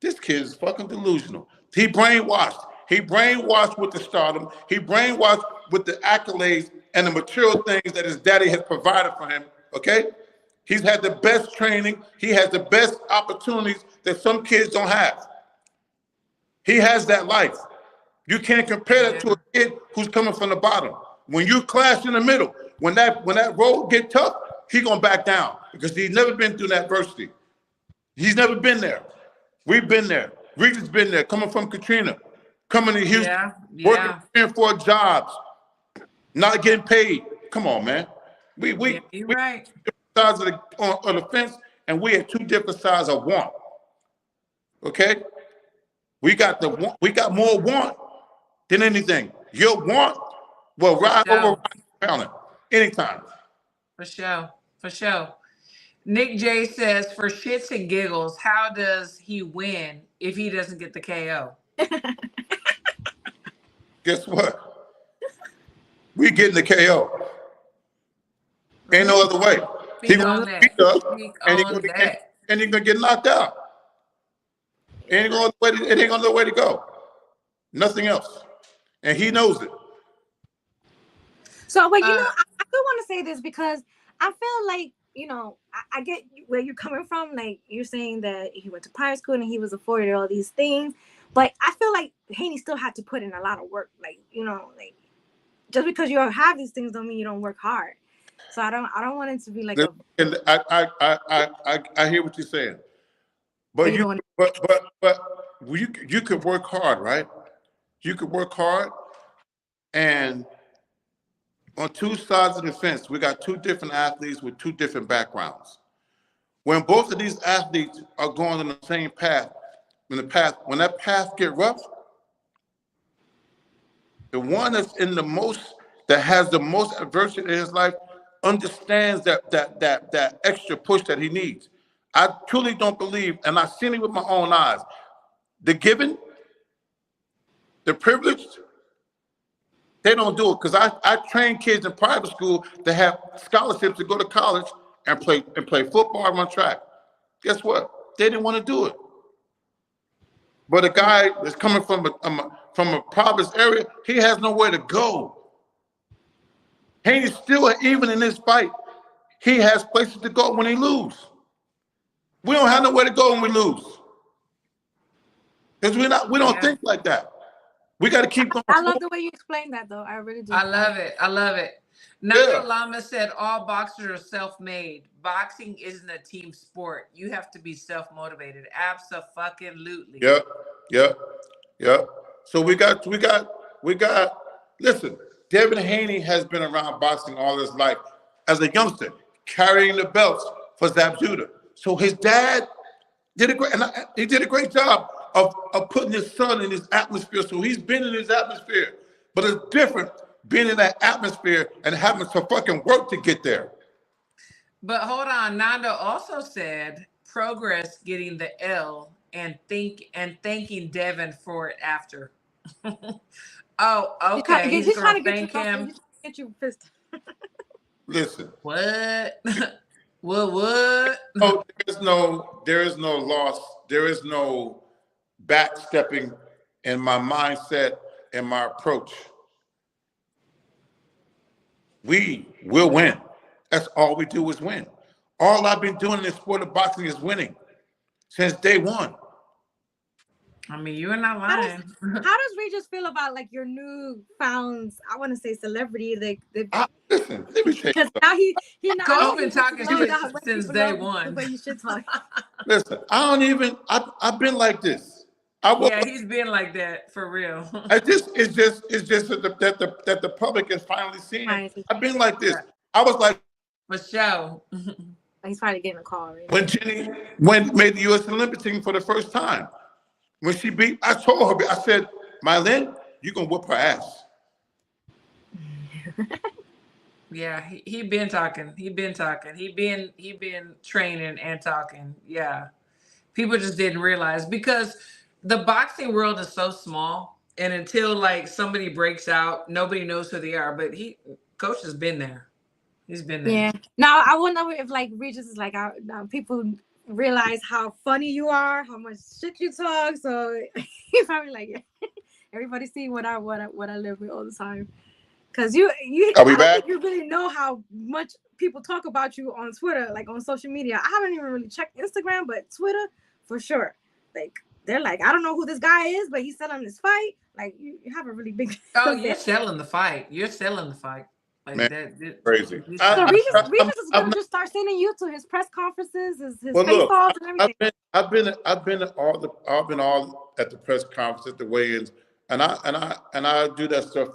this kid is fucking delusional. He brainwashed. He brainwashed with the stardom. He brainwashed with the accolades and the material things that his daddy has provided for him, okay? He's had the best training. He has the best opportunities that some kids don't have. He has that life. You can't compare that to a kid who's coming from the bottom. When you clash in the middle, when that road get tough, he gonna back down because he's never been through that adversity. He's never been there. We've been there. Regis been there, coming from Katrina, coming to Houston, working for jobs, not getting paid. Come on, man. We right. Sides of the fence, and we at two different sides of want. Okay, we got more want than anything. Your want will ride over counter anytime. For sure. Nick J says, for shits and giggles, how does he win if he doesn't get the KO? Guess what? We getting the KO. Ain't no other way. He gonna beat up, and he's gonna get knocked out. It ain't gonna know where to go. Nothing else. And he knows it. So, but I do want to say this because I feel like, I get where you're coming from. Like, you're saying that he went to pirate school and he was afforded all these things. But I feel like Haney still had to put in a lot of work. Like, just because you have these things don't mean you don't work hard. So I don't want it to be like I hear what you're saying. But you could work hard, right? You could work hard, and on two sides of the fence, we got two different athletes with two different backgrounds. When both of these athletes are going on the same path, when that path get rough, the one that has the most adversity in his life understands that extra push that he needs. I truly don't believe, and I've seen it with my own eyes, the given, the privileged, they don't do it. Because I train kids in private school to have scholarships to go to college and play football and run track. Guess what? They didn't want to do it. But a guy that's coming from a Providence area, he has nowhere to go. Haney still, even in this fight, he has places to go when he lose. We don't have nowhere to go when we lose. Because we don't think like that. We got to keep going. I love the way you explain that, though. I really do. I love it. Nanda Lama said all boxers are self-made. Boxing isn't a team sport. You have to be self-motivated. Abso-fucking-lutely. Yep. So we got. Listen, Devin Haney has been around boxing all his life as a youngster, carrying the belts for Zab Judah. So his dad did he did a great job of putting his son in his atmosphere. So he's been in his atmosphere. But it's different being in that atmosphere and having to fucking work to get there. But hold on, Nando also said Prograis getting the L and thanking Devin for it after. Oh, okay. He's trying to thank him. Get you pissed. Listen. What? What? Oh, there is no loss. There is no backstepping in my mindset and my approach. We will win. That's all we do is win. All I've been doing in the sport of boxing is winning since day one. I mean, you're not lying. How does Regis feel about like your newfound, I want to say celebrity? Listen, let me say because now he Coach been talking shit since day one. But you should talk. Listen, I've been like this. He's been like that for real. It's just that the public is finally seeing it. I've been like this. I was like, for sure. He's probably getting a call. Right? When Jenny made the U.S. Olympic team for the first time, when she beat, I told her, I said, Mylene, you're gonna whoop her ass. Yeah, he been talking. He been training and talking. Yeah, people just didn't realize because the boxing world is so small, and until like somebody breaks out, nobody knows who they are. But Coach has been there. He's been there. Yeah. Now I wonder if like Regis is like people realize how funny you are, how much shit you talk. So he's probably like, everybody see what I live with all the time. Cause you are we back? You really know how much people talk about you on Twitter, like on social media. I haven't even really checked Instagram, but Twitter for sure. Like they're like, I don't know who this guy is, but he's selling this fight. Like you have a really big. Oh, you're selling the fight. You're selling the fight. Like Man, that crazy. So Regis is I'm gonna not, just start sending you to his press conferences, his well, face look, offs and everything. I've been all at the press conferences, the weigh-ins, and I do that stuff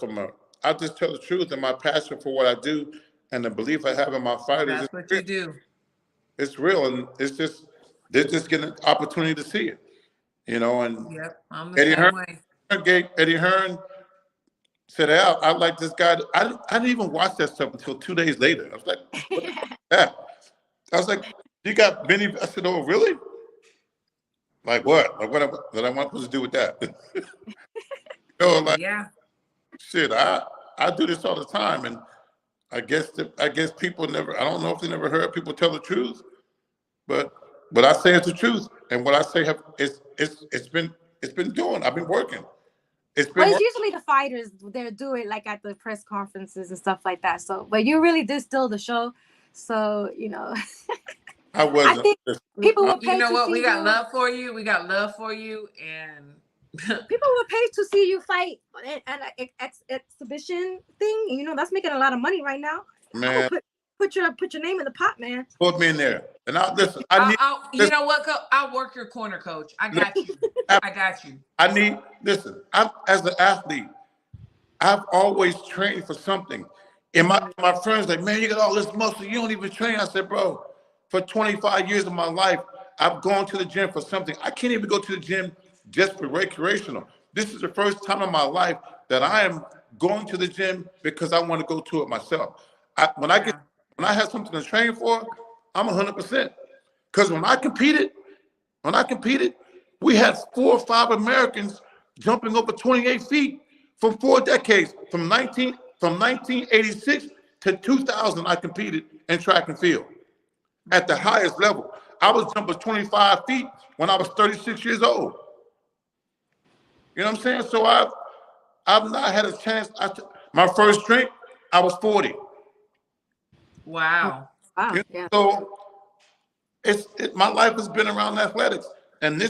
I just tell the truth, and my passion for what I do and the belief I have in my fighters. That's what you do. It's real, and it's just they're just getting an opportunity to see it, you know. And Yep, I'm the same way. Eddie Hearn said, "Al, I like this guy." I didn't even watch that stuff until 2 days later. I was like, "What is that?" I was like, "You got Benny?" I said, "Oh, really? Like what? Like what am I supposed to do with that?" Like, yeah. Shit, I do this all the time, and I guess people never. I don't know if they never heard people tell the truth, but I say it's the truth, and what I say it's been doing. I've been working. It's usually the fighters they do it like at the press conferences and stuff like that. So, but you really did steal the show, so I wasn't. I think people will pay. You know what? We got you. love for you. We got love for you, and people will pay to see you fight at an exhibition thing. You know that's making a lot of money right now. Man, put your name in the pot, man. Put me in there, and I'll listen. You know what? I'll work your corner, coach. I got you. I got you. Listen. As an athlete, I've always trained for something. And my friends like, man, you got all this muscle. You don't even train. I said, bro, for 25 years of my life, I've gone to the gym for something. I can't even go to the gym just for recreational. This is the first time in my life that I am going to the gym because I want to go to it myself. When I have something to train for, I'm 100%. Because when I competed, we had 4 or 5 Americans jumping over 28 feet from 4 decades. From 1986 to 2000, I competed in track and field at the highest level. I was jumping 25 feet when I was 36 years old. You know what I'm saying? So I've not had a chance. My first drink, I was 40. Wow. Yeah. So my life has been around athletics, and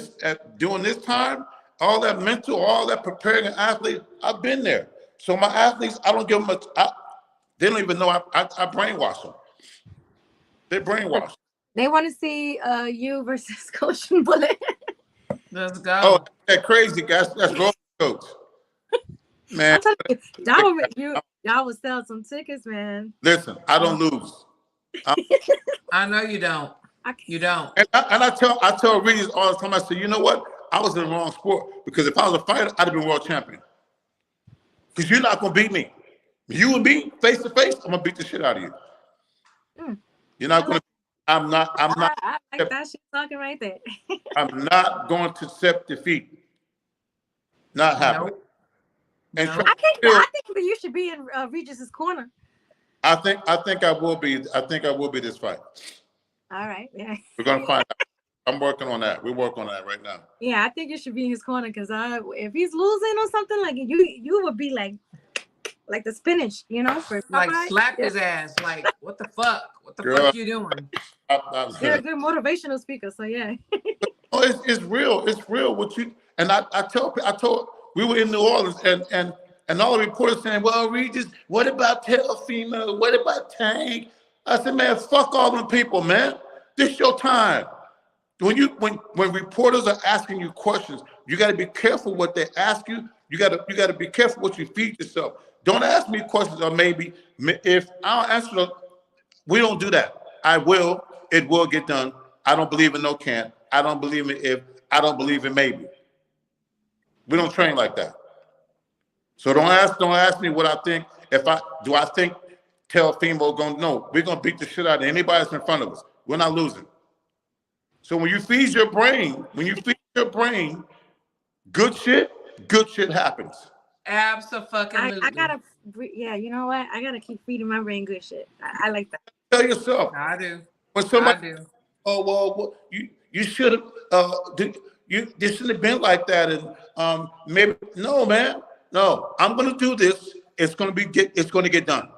during this time, all that mental, all that preparing an athlete, I've been there. So my athletes, I don't give them much. They don't even know I brainwash them. They brainwash. They want to see you versus Coach Bullet. Let's go. Oh, that crazy guy. That's roller coach. Man, I'm telling you, y'all would sell some tickets, man. Listen, I don't lose. I know you don't. You don't. And I tell Regis all the time. I say, you know what? I was in the wrong sport, because if I was a fighter, I'd have been world champion. Because you're not gonna beat me. You and me, face to face, I'm gonna beat the shit out of you. You're not gonna. I'm not. I like that shit talking right there. I'm not going to accept defeat. Not happening. Nope. And Nope. I think that you should be in Regis's corner. I think I will be. I think I will be this fight. All right. Yeah. We're gonna find out. I'm working on that. We're working on that right now. Yeah, I think you should be in his corner, because if he's losing or something, like you would be like the spinach, for Like Popeye. slap his ass. Like, what the fuck? What the Girl, fuck you doing? You're a good motivational speaker, so yeah. Oh, it's real. It's real. What you and I told we were in New Orleans, and all the reporters saying, well, Regis, what about Teofimo? What about Tank? I said, man, fuck all them people, man. This your time. When reporters are asking you questions, you got to be careful what they ask you. You got to be careful what you feed yourself. Don't ask me questions or maybe. If I'll answer them, we don't do that. It will get done. I don't believe in no can't. I don't believe in if. I don't believe in maybe. We don't train like that. So don't ask me what I think. Do I think Teofimo gonna no? We're gonna beat the shit out of anybody that's in front of us. We're not losing. So when you feed your brain, good shit happens. Absolutely. I gotta, you know what? I gotta keep feeding my brain good shit. I like that. Tell yourself. I do. When somebody, I do. oh well, you should have. This shouldn't have been like that. And maybe no, man. No, I'm gonna do this. It's gonna get done.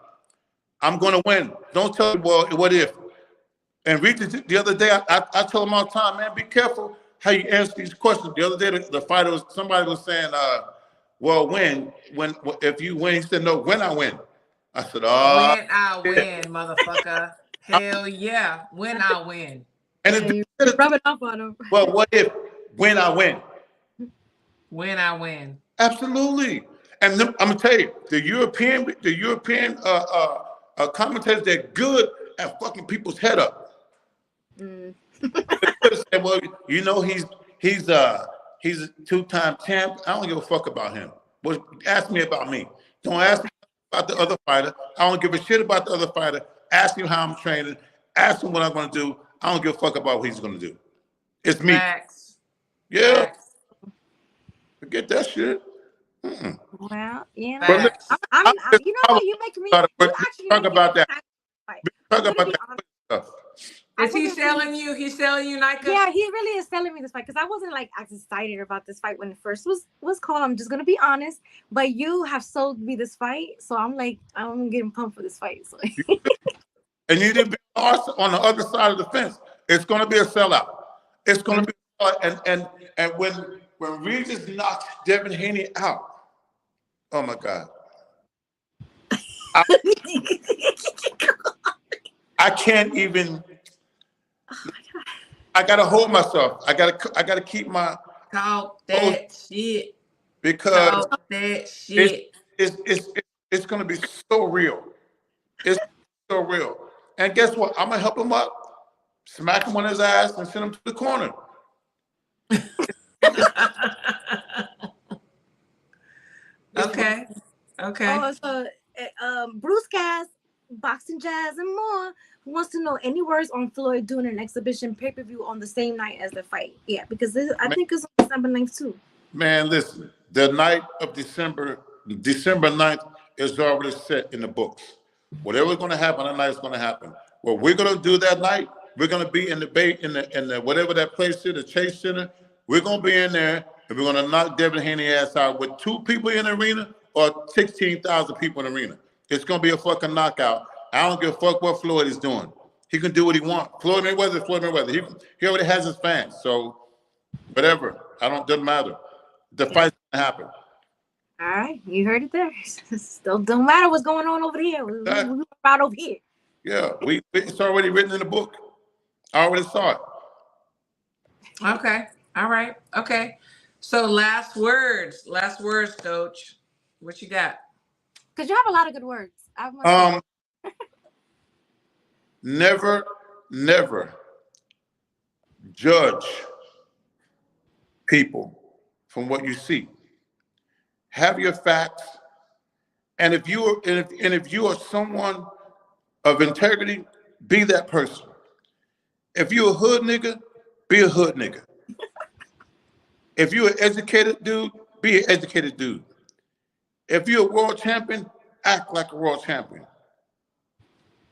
I'm gonna win. Don't tell me, well, what if? And Regis, the other day, I told him all the time, man, be careful how you answer these questions. The other day, the fighter somebody was saying, well, if you win, he said, no, when I win. I said, When I win, motherfucker. Hell yeah. When I win. And you rub it off on him. well, what if when I win? When I win. Absolutely. And I'm gonna tell you, the European commentators, they're good at fucking people's head up. They say, well, you know, he's a two-time champ. I don't give a fuck about him. Well, ask me about me. Don't ask me about the other fighter. I don't give a shit about the other fighter. Ask him how I'm training. Ask him what I'm gonna do. I don't give a fuck about what he's gonna do. It's me. Facts. Yeah. Facts. Forget that shit. Well, you know, Facts. you know what, you make me you actually talk make about me that. fight. Talk I'm about gonna be that honest. stuff. Is he selling you? He's selling you, Nika? Yeah, he really is selling me this fight because I wasn't like as excited about this fight when it first was called. I'm just gonna be honest, but you have sold me this fight, so I'm like I'm getting pumped for this fight. So. And you didn't be on the other side of the fence. It's going to be a sellout. It's going to be a sellout. And when Regis knocked Devin Haney out, oh my God, I can't even. I gotta hold myself. I gotta keep my Talk that shit. because Talk that shit. it's gonna be so real. It's so real. And guess what? I'm gonna help him up, smack him on his ass, and send him to the corner. Okay. Oh, so Bruce Cass, Boxing Jazz, and more wants to know any words on Floyd doing an exhibition pay-per-view on the same night as the fight. Yeah, because I think it's on December 9th too. Man, listen, the night of December 9th is already set in the books. Whatever's going to happen that night is going to happen. What we're going to do that night, we're going to be in the whatever that place is, the Chase Center. We're going to be in there, and we're going to knock Devin Haney ass out with 2 people in the arena or 16,000 people in the arena. It's going to be a fucking knockout. I don't give a fuck what Floyd is doing. He can do what he wants. Floyd Mayweather. He already has his fans. So whatever. Doesn't matter. The fight's going to happen. All right, you heard it there. Still don't matter what's going on over here. We're out over here. Yeah, it's already written in the book. I already saw it. Okay. All right. Okay. So last words, Coach. What you got? Because you have a lot of good words. Never judge people from what you see. Have your facts, and if you are someone of integrity, be that person. If you're a hood nigga, be a hood nigga. If you're an educated dude, be an educated dude. If you're a world champion, act like a world champion.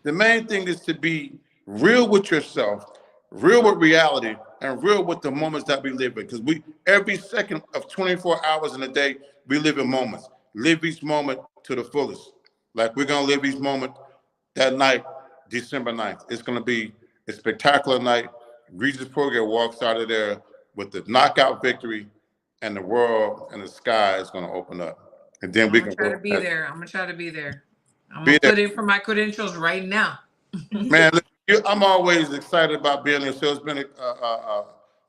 The main thing is to be real with yourself, real with reality, and real with the moments that we live in. Because every second of 24 hours in a day, we live in moments. Live each moment to the fullest. Like we're going to live each moment that night, December 9th. It's going to be a spectacular night. Regis Prograis walks out of there with the knockout victory, and the world and the sky is going to open up. And then we can try to be there. I'm going to try to be there. I'm going to put in for my credentials right now. Man, I'm always excited about being here. So it's been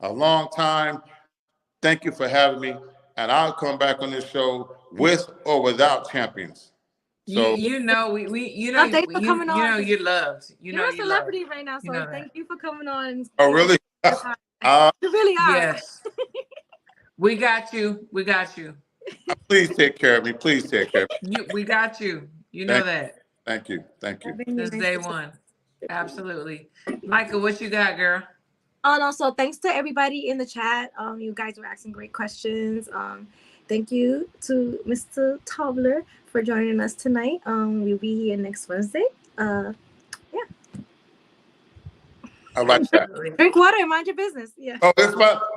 a long time. Thank you for having me. And I'll come back on this show with or without champions. So you know you're loved. You're a celebrity right now, so thank you for coming on. Oh, really? You really are. Yes. We got you. Please take care of me. Please take care of me. We got you. You know that. Thank you. Since day one. Absolutely. Michael, what you got, girl? And also, thanks to everybody in the chat. You guys were asking great questions. Thank you to Mr. Tobler for joining us tonight. We'll be here next Wednesday. Yeah. I like that. Drink water and mind your business. Yeah. Oh,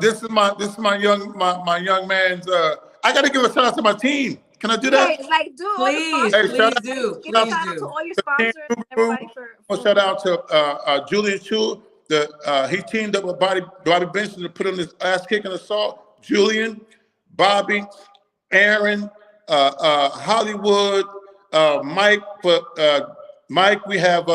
this is my young man's. I got to give a shout out to my team. Can I do that? Like, do please, please do. Shout out to all your sponsors and everybody for shout out to Julian Chu. He teamed up with Bobby Benson to put on his ass kicking assault. Julian, Bobby, Aaron, Hollywood, Mike. For Mike, we have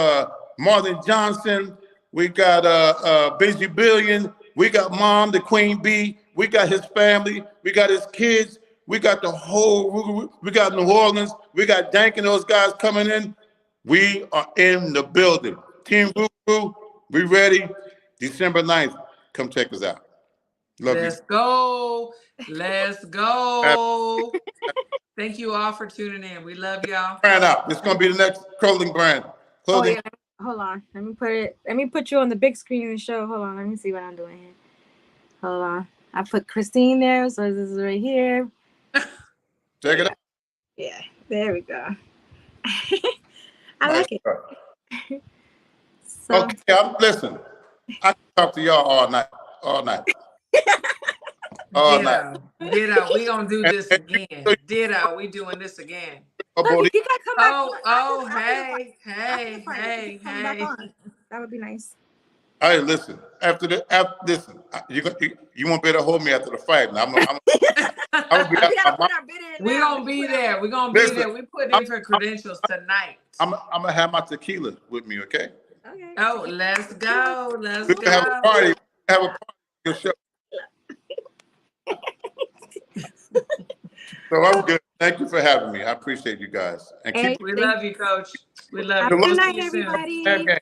Marlon Johnson. We got Busy Billion. We got Mom, the Queen Bee. We got his family. We got his kids. We got the whole. We got New Orleans. We got Dank and those guys coming in. We are in the building. Team Woo, we ready. December 9th. Come check us out. Love Let's go. Let's go. Thank you all for tuning in. We love y'all. Brand out. It's gonna be the next clothing brand. Clothing. Oh, yeah. Hold on. Let me put you on the big screen and show. Hold on. Let me see what I'm doing here. Hold on. I put Christine there, so this is right here. Check it out. Yeah, there we go. I like it. So, Okay, listen. I can talk to y'all all night. Get out. We gonna do this again. Ditto. We doing this again. look, you gotta come back. Hey. That would be nice. Hey, listen. Listen. You won't be able to hold me after the fight. I'm gonna be out my mind. We gonna be there. We gonna be there. We put in for credentials tonight. I'm gonna have my tequila with me. Okay. Okay. Oh, let's go. Let's We're go. gonna have a party. Have a party. Show. So I'm good. Thank you for having me. I appreciate you guys. And keep. We love you, Coach. We love you. Good night, See you soon. everybody. Okay.